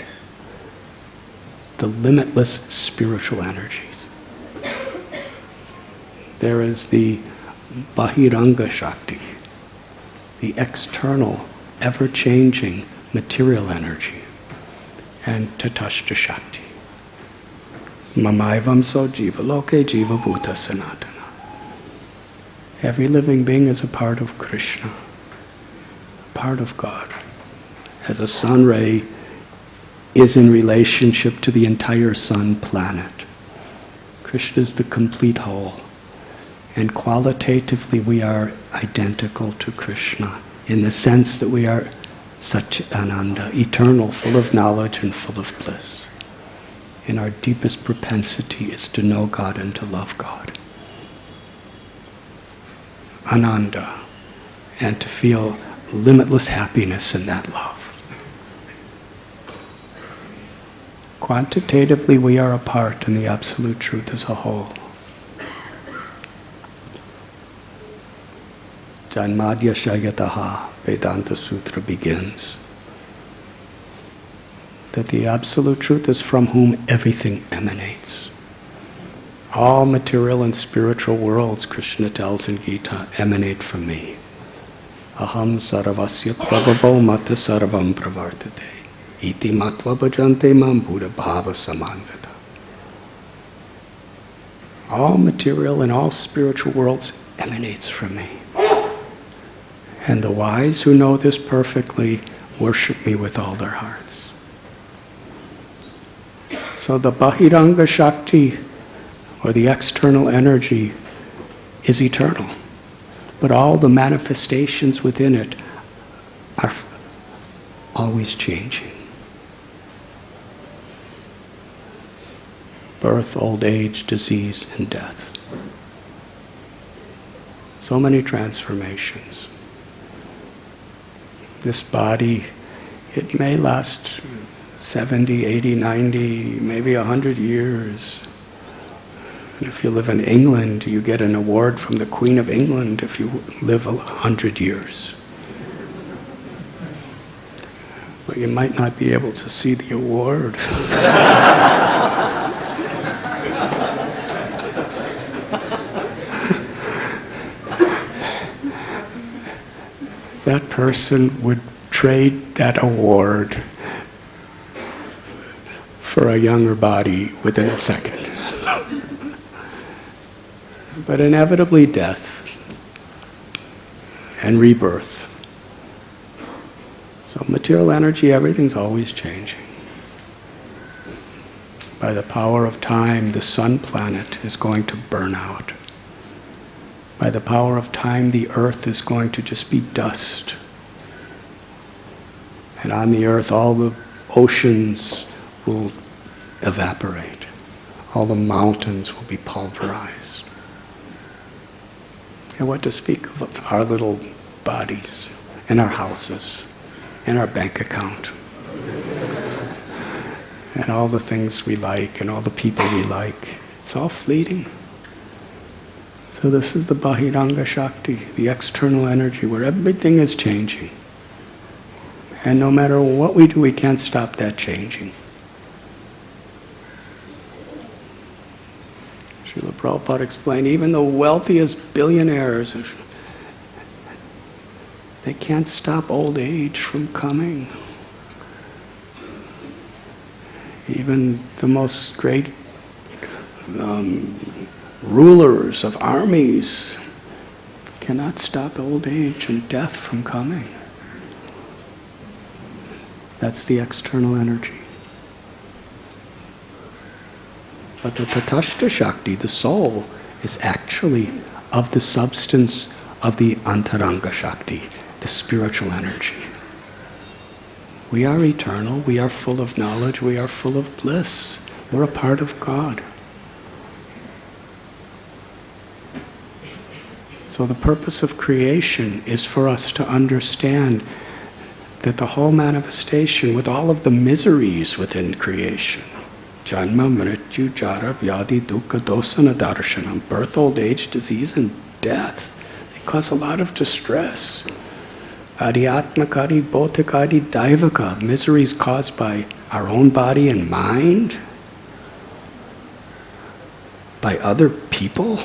the limitless spiritual energies. There is the Bahiranga Shakti, the external, ever-changing material energy, and Tatashta Shakti. Mamaivam so jiva loke jiva bhuta sanatana. Every living being is a part of Krishna, a part of God. As a sun ray is in relationship to the entire sun planet, Krishna is the complete whole. And qualitatively we are identical to Krishna in the sense that we are Satchitananda, eternal, full of knowledge and full of bliss. And our deepest propensity is to know God and to love God. Ananda, and to feel limitless happiness in that love. Quantitatively we are a part in the Absolute Truth as a whole. Janmadya Shayataha, Vedanta Sutra begins that the Absolute Truth is from whom everything emanates. All material and spiritual worlds, Krishna tells in Gita, emanate from me. Aham sarvasya prabhavo mata sarvam pravartate. Iti matva bhajante mam buddha bhava samanvita. All material and all spiritual worlds emanates from me. And the wise who know this perfectly worship me with all their hearts. So the Bahiranga Shakti, or the external energy, is eternal. But all the manifestations within it are always changing. Birth, old age, disease, and death. So many transformations. This body, it may last 70, 80, 90, maybe 100 years. And if you live in England, you get an award from the Queen of England if you live 100 years. But you might not be able to see the award. That person would trade that award for a younger body within a second. But inevitably death and rebirth. So material energy, everything's always changing. By the power of time, the sun planet is going to burn out. By the power of time, the earth is going to just be dust. And on the earth, all the oceans will evaporate. All the mountains will be pulverized. And what to speak of our little bodies, and our houses, and our bank account, and all the things we like, and all the people we like. It's all fleeting. So this is the Bahiranga Shakti, the external energy, where everything is changing. And no matter what we do, we can't stop that changing. Srila Prabhupada explained, even the wealthiest billionaires, they can't stop old age from coming. Even the most great rulers of armies cannot stop old age and death from coming. That's the external energy. But the Tatashta Shakti, the soul, is actually of the substance of the Antaranga Shakti, the spiritual energy. We are eternal, we are full of knowledge, we are full of bliss. We're a part of God. So the purpose of creation is for us to understand that the whole manifestation, with all of the miseries within creation, Janma, Mrityu, Jara, Vyadi, Dukkha, Dosana, Darshanam, birth, old age, disease, and death, they cause a lot of distress. Adhyatmakadi, Bhotikadi, Daivaka, miseries caused by our own body and mind, by other people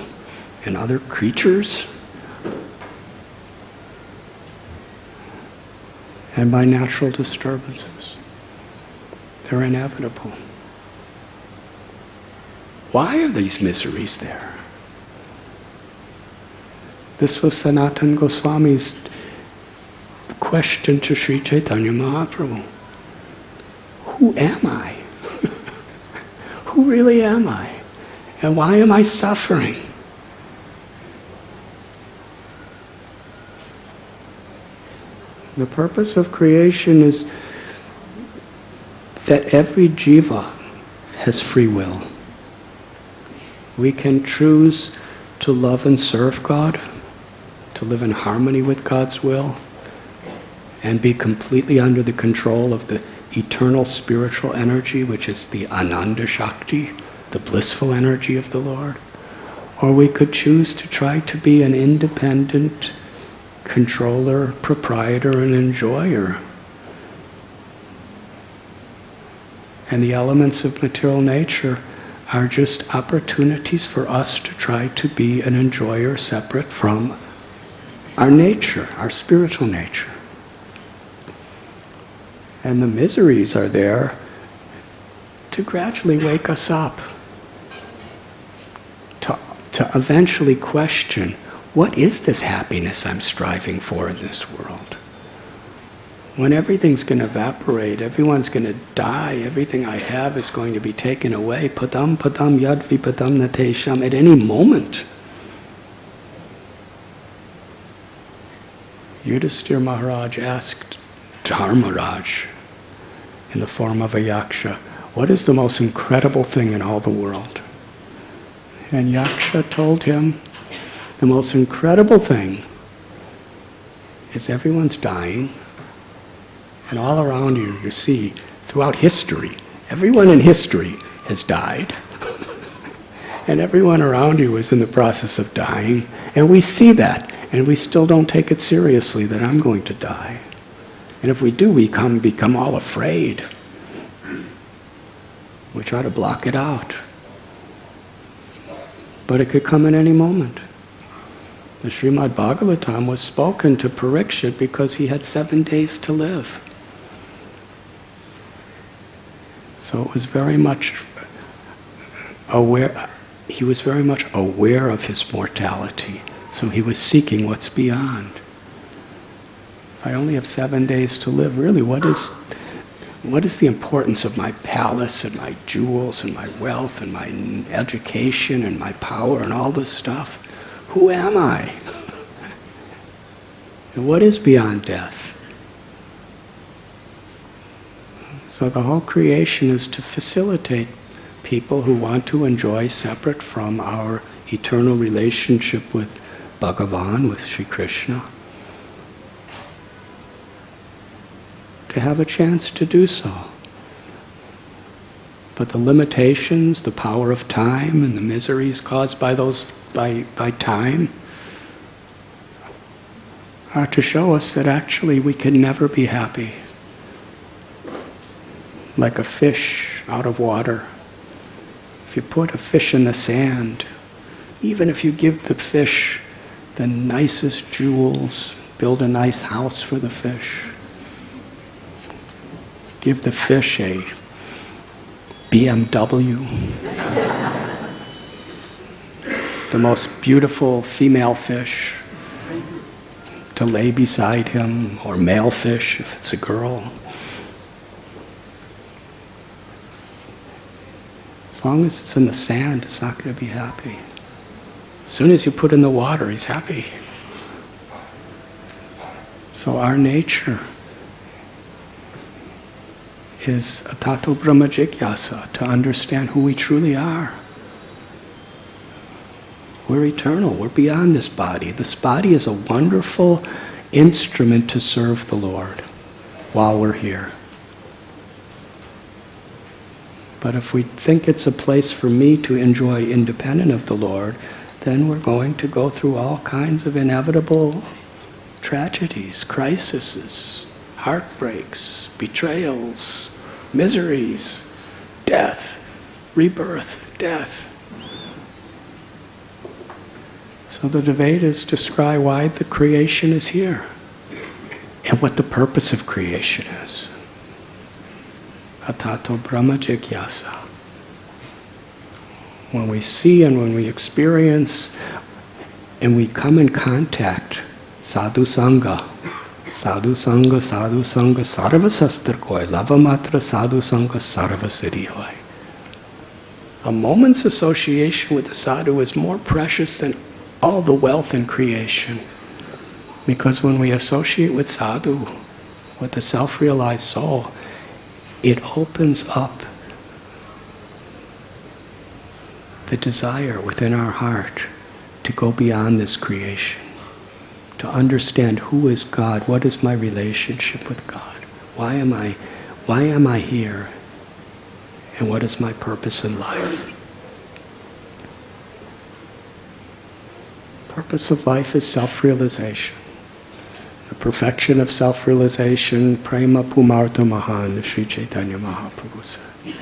and other creatures, and by natural disturbances. They're inevitable. Why are these miseries there? This was Sanatana Goswami's question to Sri Chaitanya Mahaprabhu. Who am I? Who really am I? And why am I suffering? The purpose of creation is that every jiva has free will. We can choose to love and serve God, to live in harmony with God's will, and be completely under the control of the eternal spiritual energy, which is the Ananda Shakti, the blissful energy of the Lord. Or we could choose to try to be an independent controller, proprietor, and enjoyer. And the elements of material nature are just opportunities for us to try to be an enjoyer separate from our nature, our spiritual nature. And the miseries are there to gradually wake us up, to eventually question, what is this happiness I'm striving for in this world? When everything's going to evaporate, everyone's going to die, everything I have is going to be taken away, padam padam yad vipadam natesham, at any moment. Yudhisthira Maharaj asked Dharmaraj, in the form of a yaksha, what is the most incredible thing in all the world? And yaksha told him, the most incredible thing is everyone's dying, and all around you, you see, throughout history, everyone in history has died. And everyone around you is in the process of dying, and we see that, and we still don't take it seriously that I'm going to die. And if we do, we become all afraid. We try to block it out. But it could come at any moment. The Srimad Bhagavatam was spoken to Parikshit because he had 7 days to live. So it was very much aware, he was very much aware of his mortality. So he was seeking what's beyond. If I only have 7 days to live, really, what is the importance of my palace and my jewels and my wealth and my education and my power and all this stuff? Who am I? And what is beyond death? So the whole creation is to facilitate people who want to enjoy separate from our eternal relationship with Bhagavan, with Sri Krishna, to have a chance to do so. But the limitations, the power of time, and the miseries caused by those by time are to show us that actually we can never be happy. Like a fish out of water. If you put a fish in the sand, even if you give the fish the nicest jewels, build a nice house for the fish, give the fish a BMW, the most beautiful female fish to lay beside him, or male fish if it's a girl. As long as it's in the sand, it's not going to be happy. As soon as you put in the water, he's happy. So our nature is a tato brahma jigyasa, to understand who we truly are. We're eternal, we're beyond this body. This body is a wonderful instrument to serve the Lord while we're here. But if we think it's a place for me to enjoy independent of the Lord, then we're going to go through all kinds of inevitable tragedies, crises, heartbreaks, betrayals, miseries, death, rebirth, death. So the Vedas describe why the creation is here and what the purpose of creation is. Atato Brahma Jigyasa. When we see and when we experience and we come in contact, sadhu sangha, sadhu sangha, sarva sastra koi, lava matra sadhu sangha, sarva siddhi hoy. A moment's association with the sadhu is more precious than all the wealth in creation. Because when we associate with sadhu, with the self-realized soul, it opens up the desire within our heart to go beyond this creation, to understand who is God, what is my relationship with God, why am I here, and what is my purpose in life. Purpose of life is self-realization. The perfection of self-realization, prema pumarta mahan, Sri Chaitanya Mahaprabhu said.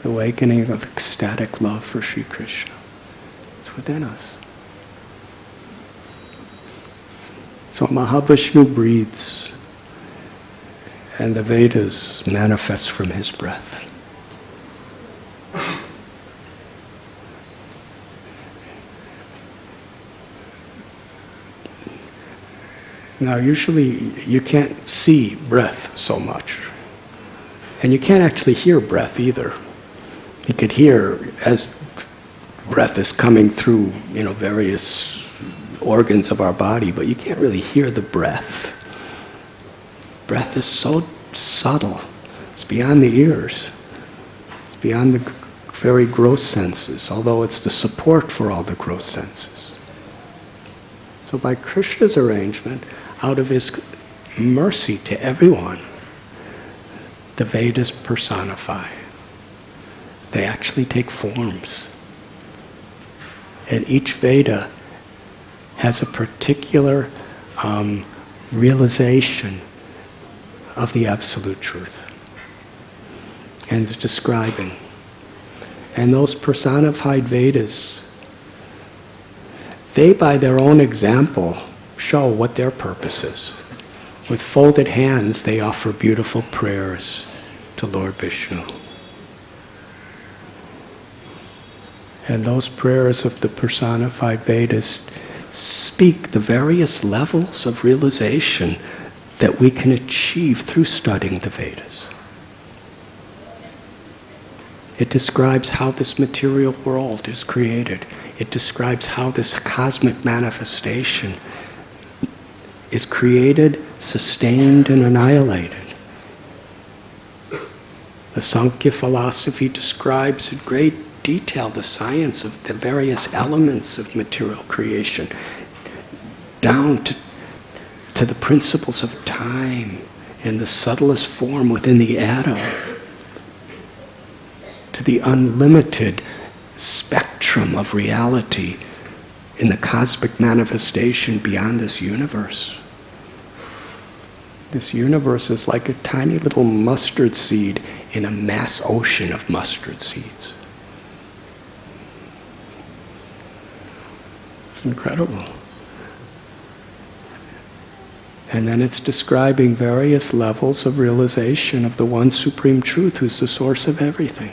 The awakening of ecstatic love for Sri Krishna. It's within us. So Mahavishnu breathes, and the Vedas manifest from his breath. Now usually you can't see breath so much. And you can't actually hear breath either. You could hear as breath is coming through, various organs of our body, but you can't really hear the breath. Breath is so subtle. It's beyond the ears. It's beyond the very gross senses, although it's the support for all the gross senses. So by Krishna's arrangement, out of his mercy to everyone, the Vedas personify. They actually take forms. And each Veda has a particular realization of the absolute truth. And is describing. And those personified Vedas, they by their own example show what their purpose is. With folded hands, they offer beautiful prayers to Lord Vishnu. And those prayers of the personified Vedas speak the various levels of realization that we can achieve through studying the Vedas. It describes how this material world is created. It describes how this cosmic manifestation is created, sustained, and annihilated. The Sankhya philosophy describes in great detail the science of the various elements of material creation, down to the principles of time and the subtlest form within the atom, to the unlimited spectrum of reality in the cosmic manifestation beyond this universe. This universe is like a tiny little mustard seed in a mass ocean of mustard seeds. It's incredible. And then it's describing various levels of realization of the one supreme truth who's the source of everything.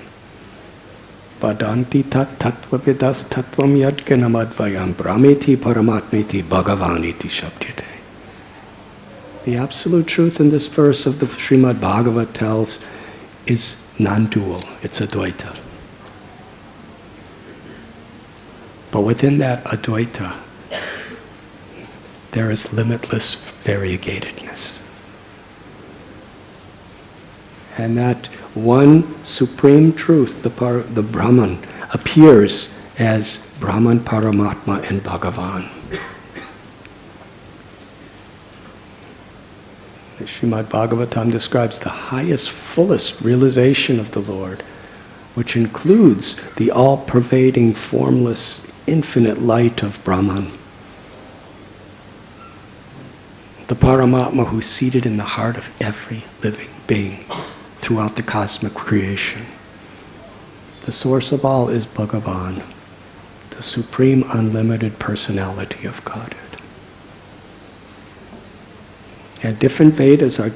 Vadanti tat tattvavidas tattvam yadganamadvayam brahmeti paramatmeti bhagavaniti shabdyate. The absolute truth in this verse of the Srimad Bhagavad tells is non-dual. It's Advaita. But within that Advaita, there is limitless variegatedness. And that one supreme truth, the Brahman, appears as Brahman, Paramatma, and Bhagavan. The Srimad Bhagavatam describes the highest, fullest realization of the Lord, which includes the all-pervading, formless, infinite light of Brahman. The Paramatma who's seated in the heart of every living being throughout the cosmic creation. The source of all is Bhagavan, the the supreme unlimited personality of Godhead. And different Vedas are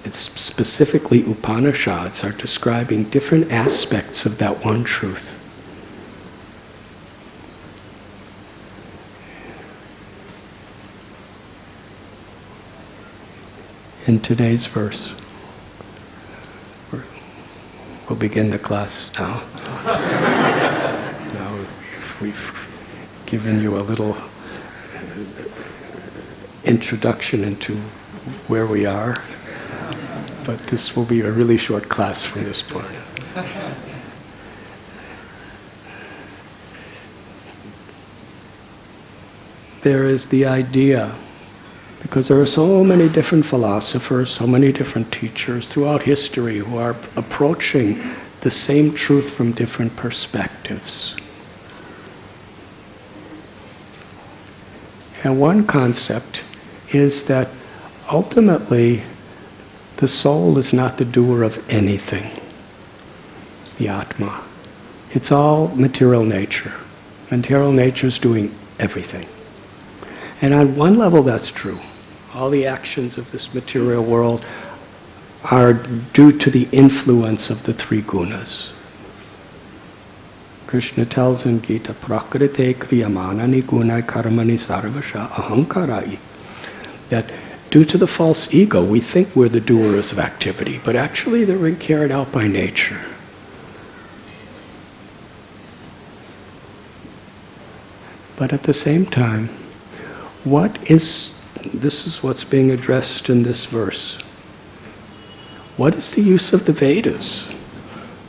it's specifically Upanishads are describing different aspects of that one truth. In today's verse, we'll begin the class now. Now we've given you a little introduction into where we are, but this will be a really short class from this point. There is the idea, because there are so many different philosophers, so many different teachers throughout history who are approaching the same truth from different perspectives. And one concept is that ultimately the soul is not the doer of anything, the Atma. It's all material nature. Material nature is doing everything. And on one level that's true. All the actions of this material world are due to the influence of the three gunas. Krishna tells in Gita, Prakrite kriyamanani gunai karmani sarvasha ahankarai, that due to the false ego, we think we're the doers of activity, but actually they're being carried out by nature. But at the same time, this is what's being addressed in this verse. What is the use of the Vedas?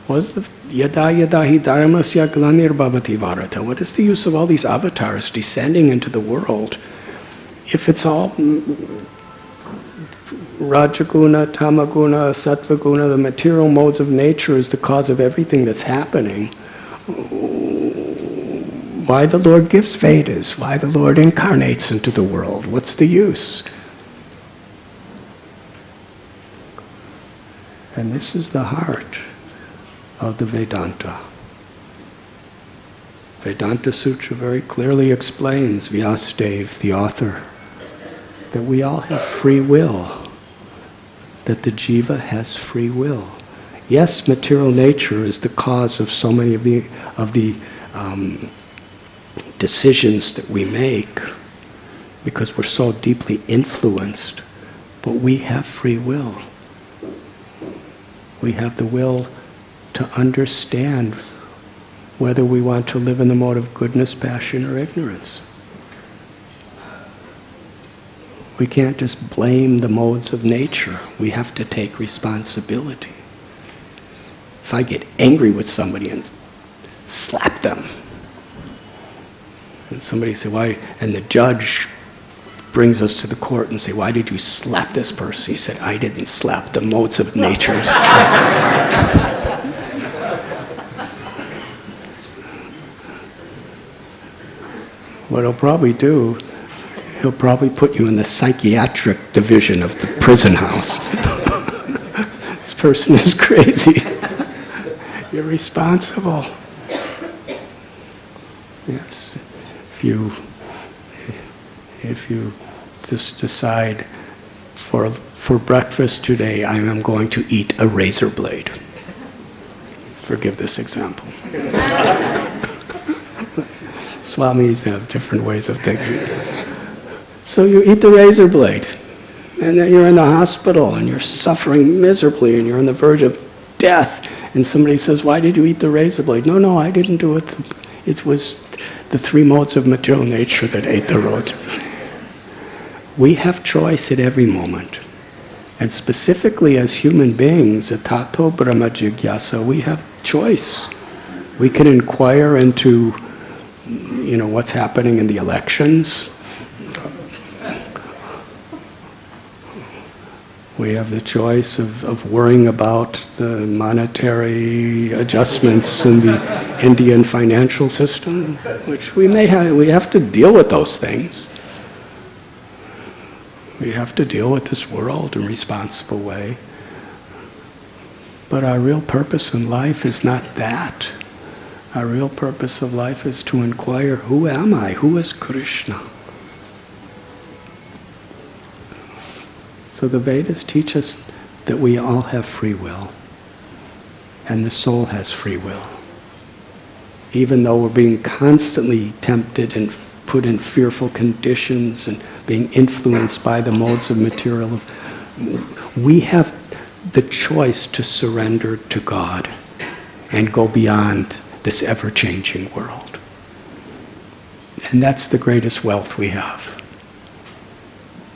What is the yada yada hi dharmasya glanir-bhavati varata? What is the use of all these avatars descending into the world if it's all Rajaguna, Tamaguna, Sattvaguna, the material modes of nature is the cause of everything that's happening? Why the Lord gives Vedas? Why the Lord incarnates into the world? What's the use? And this is the heart of the Vedanta. Vedanta Sutra very clearly explains, Vyasadeva, the author, that we all have free will, that the jiva has free will. Yes, material nature is the cause of so many of the decisions that we make because we're so deeply influenced, but we have free will. We have the will to understand whether we want to live in the mode of goodness, passion, or ignorance. We can't just blame the modes of nature. We have to take responsibility. If I get angry with somebody and slap them, and somebody say, why? And the judge brings us to the court and say, why did you slap this person? He said, I didn't slap, the modes of nature slapped. What he'll probably do, he'll probably put you in the psychiatric division of the prison house. This person is crazy. You're responsible. Yes. If you just decide for breakfast today I am going to eat a razor blade. Forgive this example. Swamis have different ways of thinking. So you eat the razor blade, and then you're in the hospital and you're suffering miserably and you're on the verge of death, and somebody says, why did you eat the razor blade? No, I didn't do it. It was the three modes of material nature that ate the razor. We have choice at every moment. And specifically as human beings, at Tato Brahma Jigyasa, we have choice. We can inquire into, what's happening in the elections. We have the choice of worrying about the monetary adjustments in the Indian financial system, which we have to deal with those things. We have to deal with this world in a responsible way. But our real purpose in life is not that. Our real purpose of life is to inquire, who am I? Who is Krishna? So the Vedas teach us that we all have free will, and the soul has free will. Even though we're being constantly tempted and put in fearful conditions and being influenced by the modes of material, we have the choice to surrender to God and go beyond this ever-changing world. And that's the greatest wealth we have.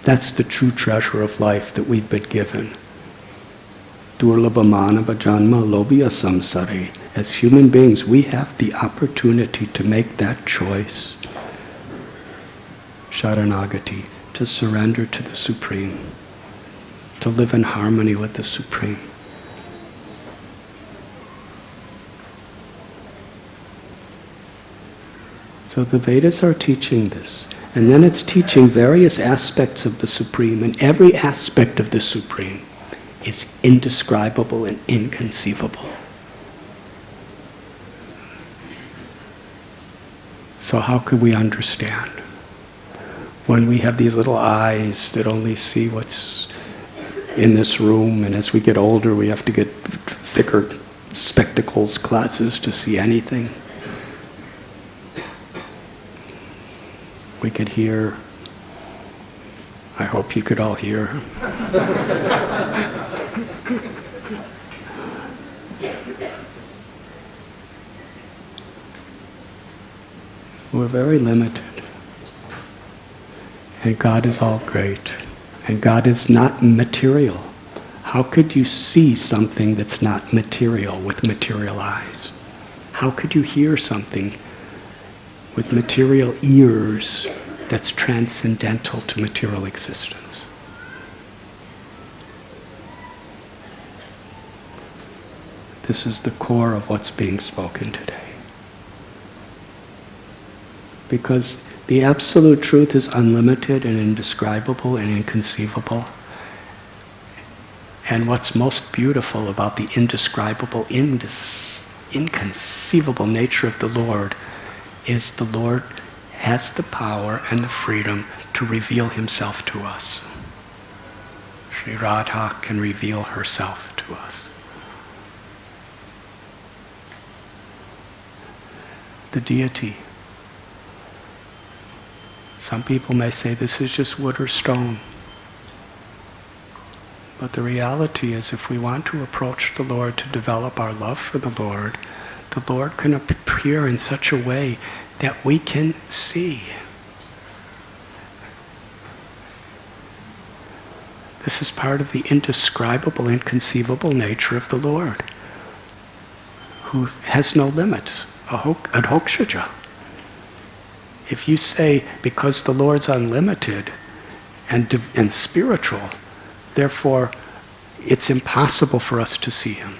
That's the true treasure of life that we've been given. Durlabha manava janma lobhya samsare. As human beings, we have the opportunity to make that choice. Sharanagati, to surrender to the Supreme, to live in harmony with the Supreme. So the Vedas are teaching this. And then it's teaching various aspects of the Supreme, and every aspect of the Supreme is indescribable and inconceivable. So how could we understand? When we have these little eyes that only see what's in this room, and as we get older we have to get thicker spectacles, glasses to see anything. We could hear. I hope you could all hear. We're very limited. And God is all great. And God is not material. How could you see something that's not material with material eyes? How could you hear something with material ears that's transcendental to material existence? This is the core of what's being spoken today. Because the absolute truth is unlimited and indescribable and inconceivable. And what's most beautiful about the indescribable, inconceivable nature of the Lord is the Lord has the power and the freedom to reveal himself to us. Sri Radha can reveal herself to us. The deity. Some people may say this is just wood or stone. But the reality is, if we want to approach the Lord to develop our love for the Lord can appear in such a way that we can see. This is part of the indescribable, inconceivable nature of the Lord, who has no limits, adhokshaja. If you say, because the Lord's unlimited and spiritual, therefore it's impossible for us to see him.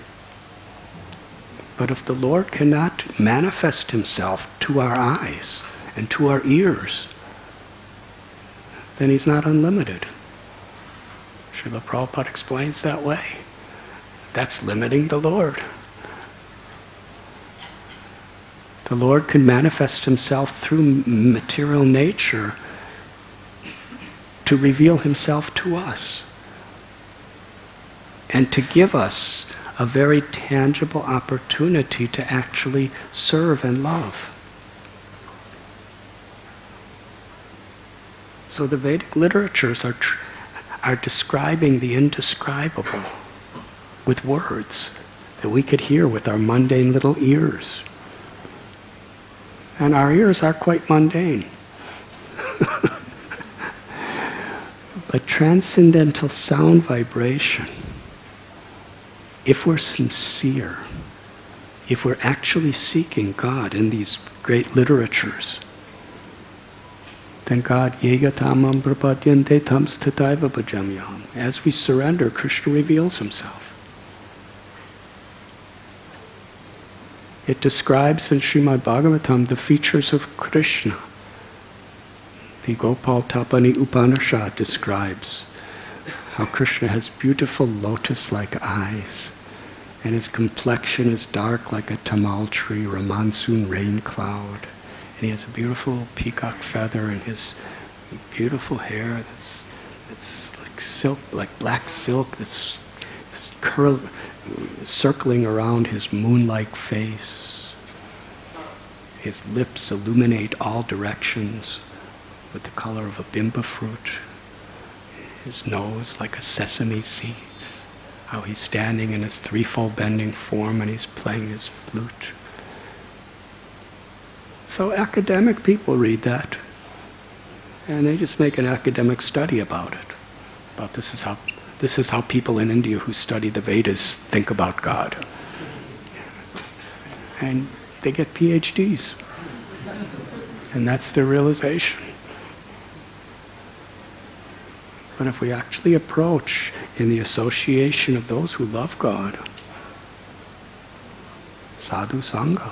But if the Lord cannot manifest himself to our eyes and to our ears, then he's not unlimited. Srila Prabhupada explains that way. That's limiting the Lord. The Lord can manifest himself through material nature to reveal himself to us and to give us a very tangible opportunity to actually serve and love. So the Vedic literatures are describing the indescribable with words that we could hear with our mundane little ears. And our ears are quite mundane. But transcendental sound vibration, if we're sincere, if we're actually seeking God in these great literatures, then God, yegatamam prapadyante tam stataiva bhajamyam. As we surrender, Krishna reveals himself. It describes in Srimad Bhagavatam the features of Krishna. The Gopal Tapani Upanishad describes how Krishna has beautiful lotus-like eyes And his complexion is dark like a tamal tree or a monsoon rain cloud. And he has a beautiful peacock feather, and his beautiful hair that's like silk, like black silk, that's circling around his moon-like face. His lips illuminate all directions with the color of a bimba fruit. His nose like a sesame seed. How he's standing in his threefold bending form and he's playing his flute. So academic people read that, and they just make an academic study about it. About this is how people in India who study the Vedas think about God. And they get PhDs. And that's their realization. But if we actually approach in the association of those who love God, sadhu sangha.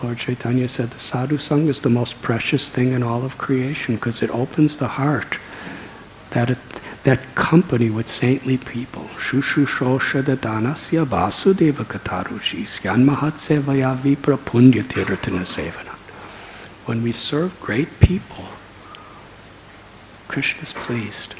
Lord Chaitanya said the sadhu sangha is the most precious thing in all of creation because it opens the heart. That company with saintly people. Shushu shosha dadanasya vasudeva katarushi skyan mahatsevaya vipra punya tirtana sevana. When we serve great people, Krishna is pleased.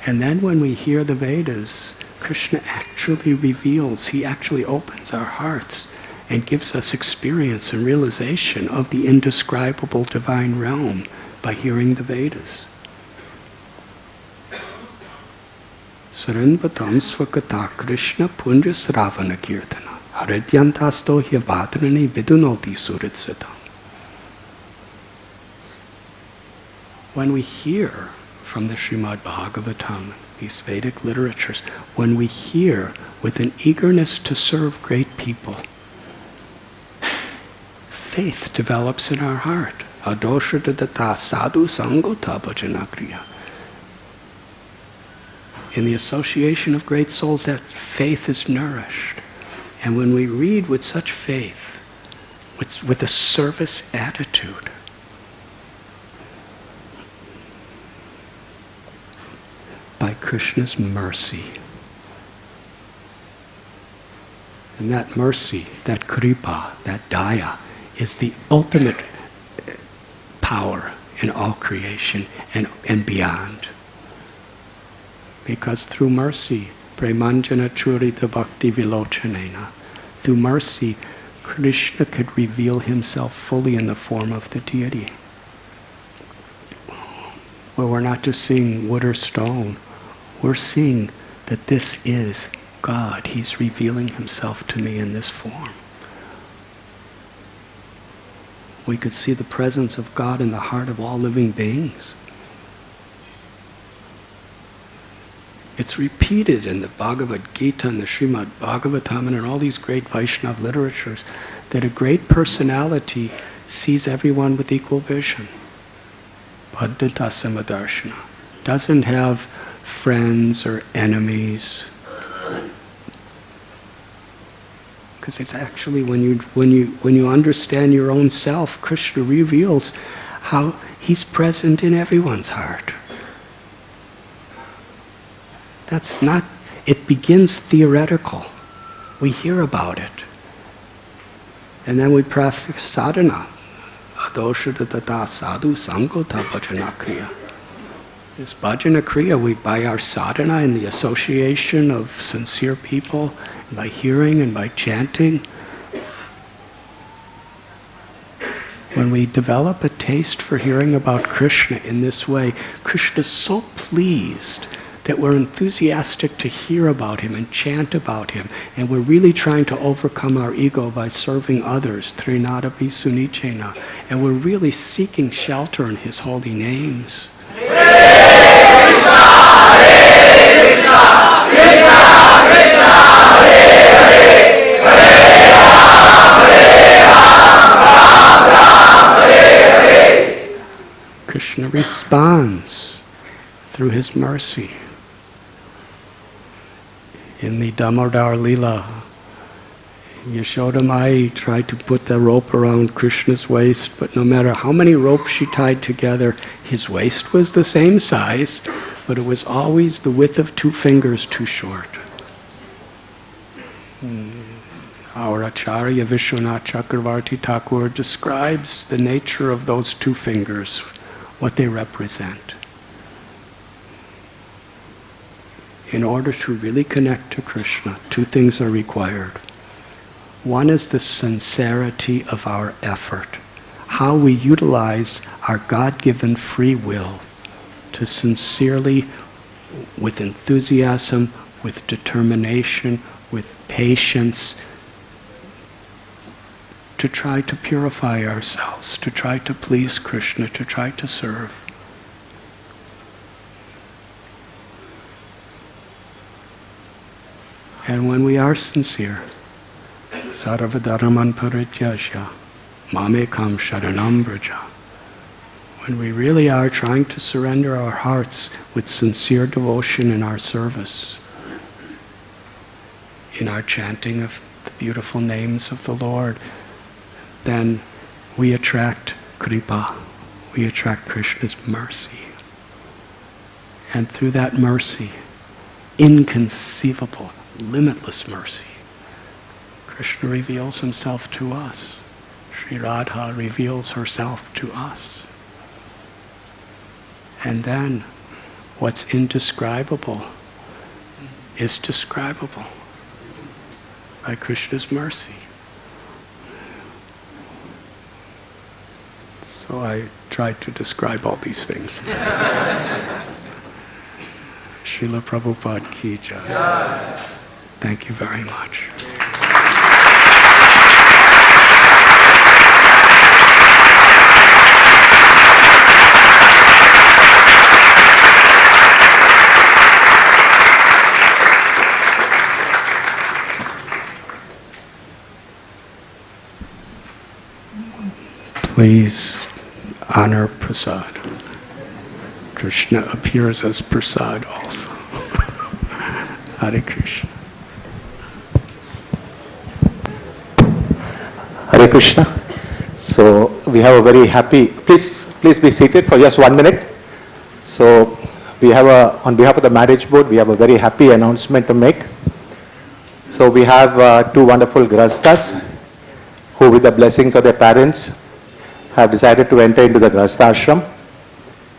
And then when we hear the Vedas, Krishna actually reveals, he actually opens our hearts and gives us experience and realization of the indescribable divine realm by hearing the Vedas. Saranvatam svakata Krishna punja sravana kirtana haridyantasto hyavadrani vidunoti suritsatam. When we hear from the Srimad Bhagavatam, these Vedic literatures, when we hear with an eagerness to serve great people, faith develops in our heart. Adosha dadata sadhu sangota bhajanakriya. In the association of great souls, that faith is nourished. And when we read with such faith, with a service attitude, by Krishna's mercy. And that mercy, that kripa, that daya, is the ultimate power in all creation and beyond. Because through mercy, premanjana churita bhakti vilochanena, through mercy, Krishna could reveal himself fully in the form of the deity. Where we're not just seeing wood or stone, we're seeing that this is God. He's revealing himself to me in this form. We could see the presence of God in the heart of all living beings. It's repeated in the Bhagavad Gita and the Srimad Bhagavatam and in all these great Vaishnava literatures that a great personality sees everyone with equal vision. Paddhata samadarshana. Doesn't have friends or enemies. Because it's actually when you understand your own self, Krishna reveals how he's present in everyone's heart. That's not, it begins theoretical. We hear about it. And then we practice sadhana. Adosha tata sadhu sangota bhajana kriya. This bhajana kriya, by our sadhana in the association of sincere people, by hearing and by chanting, when we develop a taste for hearing about Krishna in this way, Krishna is so pleased that we're enthusiastic to hear about him and chant about him, and we're really trying to overcome our ego by serving others, trinadapi sunichena, and we're really seeking shelter in his holy names. Krishna responds through his mercy. In the Damodar Leela, Yashoda Mai tried to put the rope around Krishna's waist, but no matter how many ropes she tied together, his waist was the same size, but it was always the width of 2 fingers too short. Our Acharya Vishwanath Chakravarti Thakur describes the nature of those 2 fingers, what they represent. In order to really connect to Krishna, 2 things are required. One is the sincerity of our effort, how we utilize our God-given free will to sincerely, with enthusiasm, with determination, with patience, to try to purify ourselves, to try to please Krishna, to try to serve. And when we are sincere, sarvadharman parityajya, mamekam sharanam braja, when we really are trying to surrender our hearts with sincere devotion in our service, in our chanting of the beautiful names of the Lord, then we attract kripa, we attract Krishna's mercy. And through that mercy, inconceivable, limitless mercy, Krishna reveals himself to us. Sri Radha reveals herself to us. And then what's indescribable is describable by Krishna's mercy. So I tried to describe all these things. Srila Prabhupada ki jai. Thank you very much. Please honor prasad. Krishna appears as prasad also. Hare Krishna. Hare Krishna. So we have a very happy, please be seated for just 1 minute. So we have on behalf of the marriage board, we have a very happy announcement to make. So we have 2 wonderful grahasthas who, with the blessings of their parents, have decided to enter into the grahastha ashram.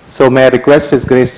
So may I request His Grace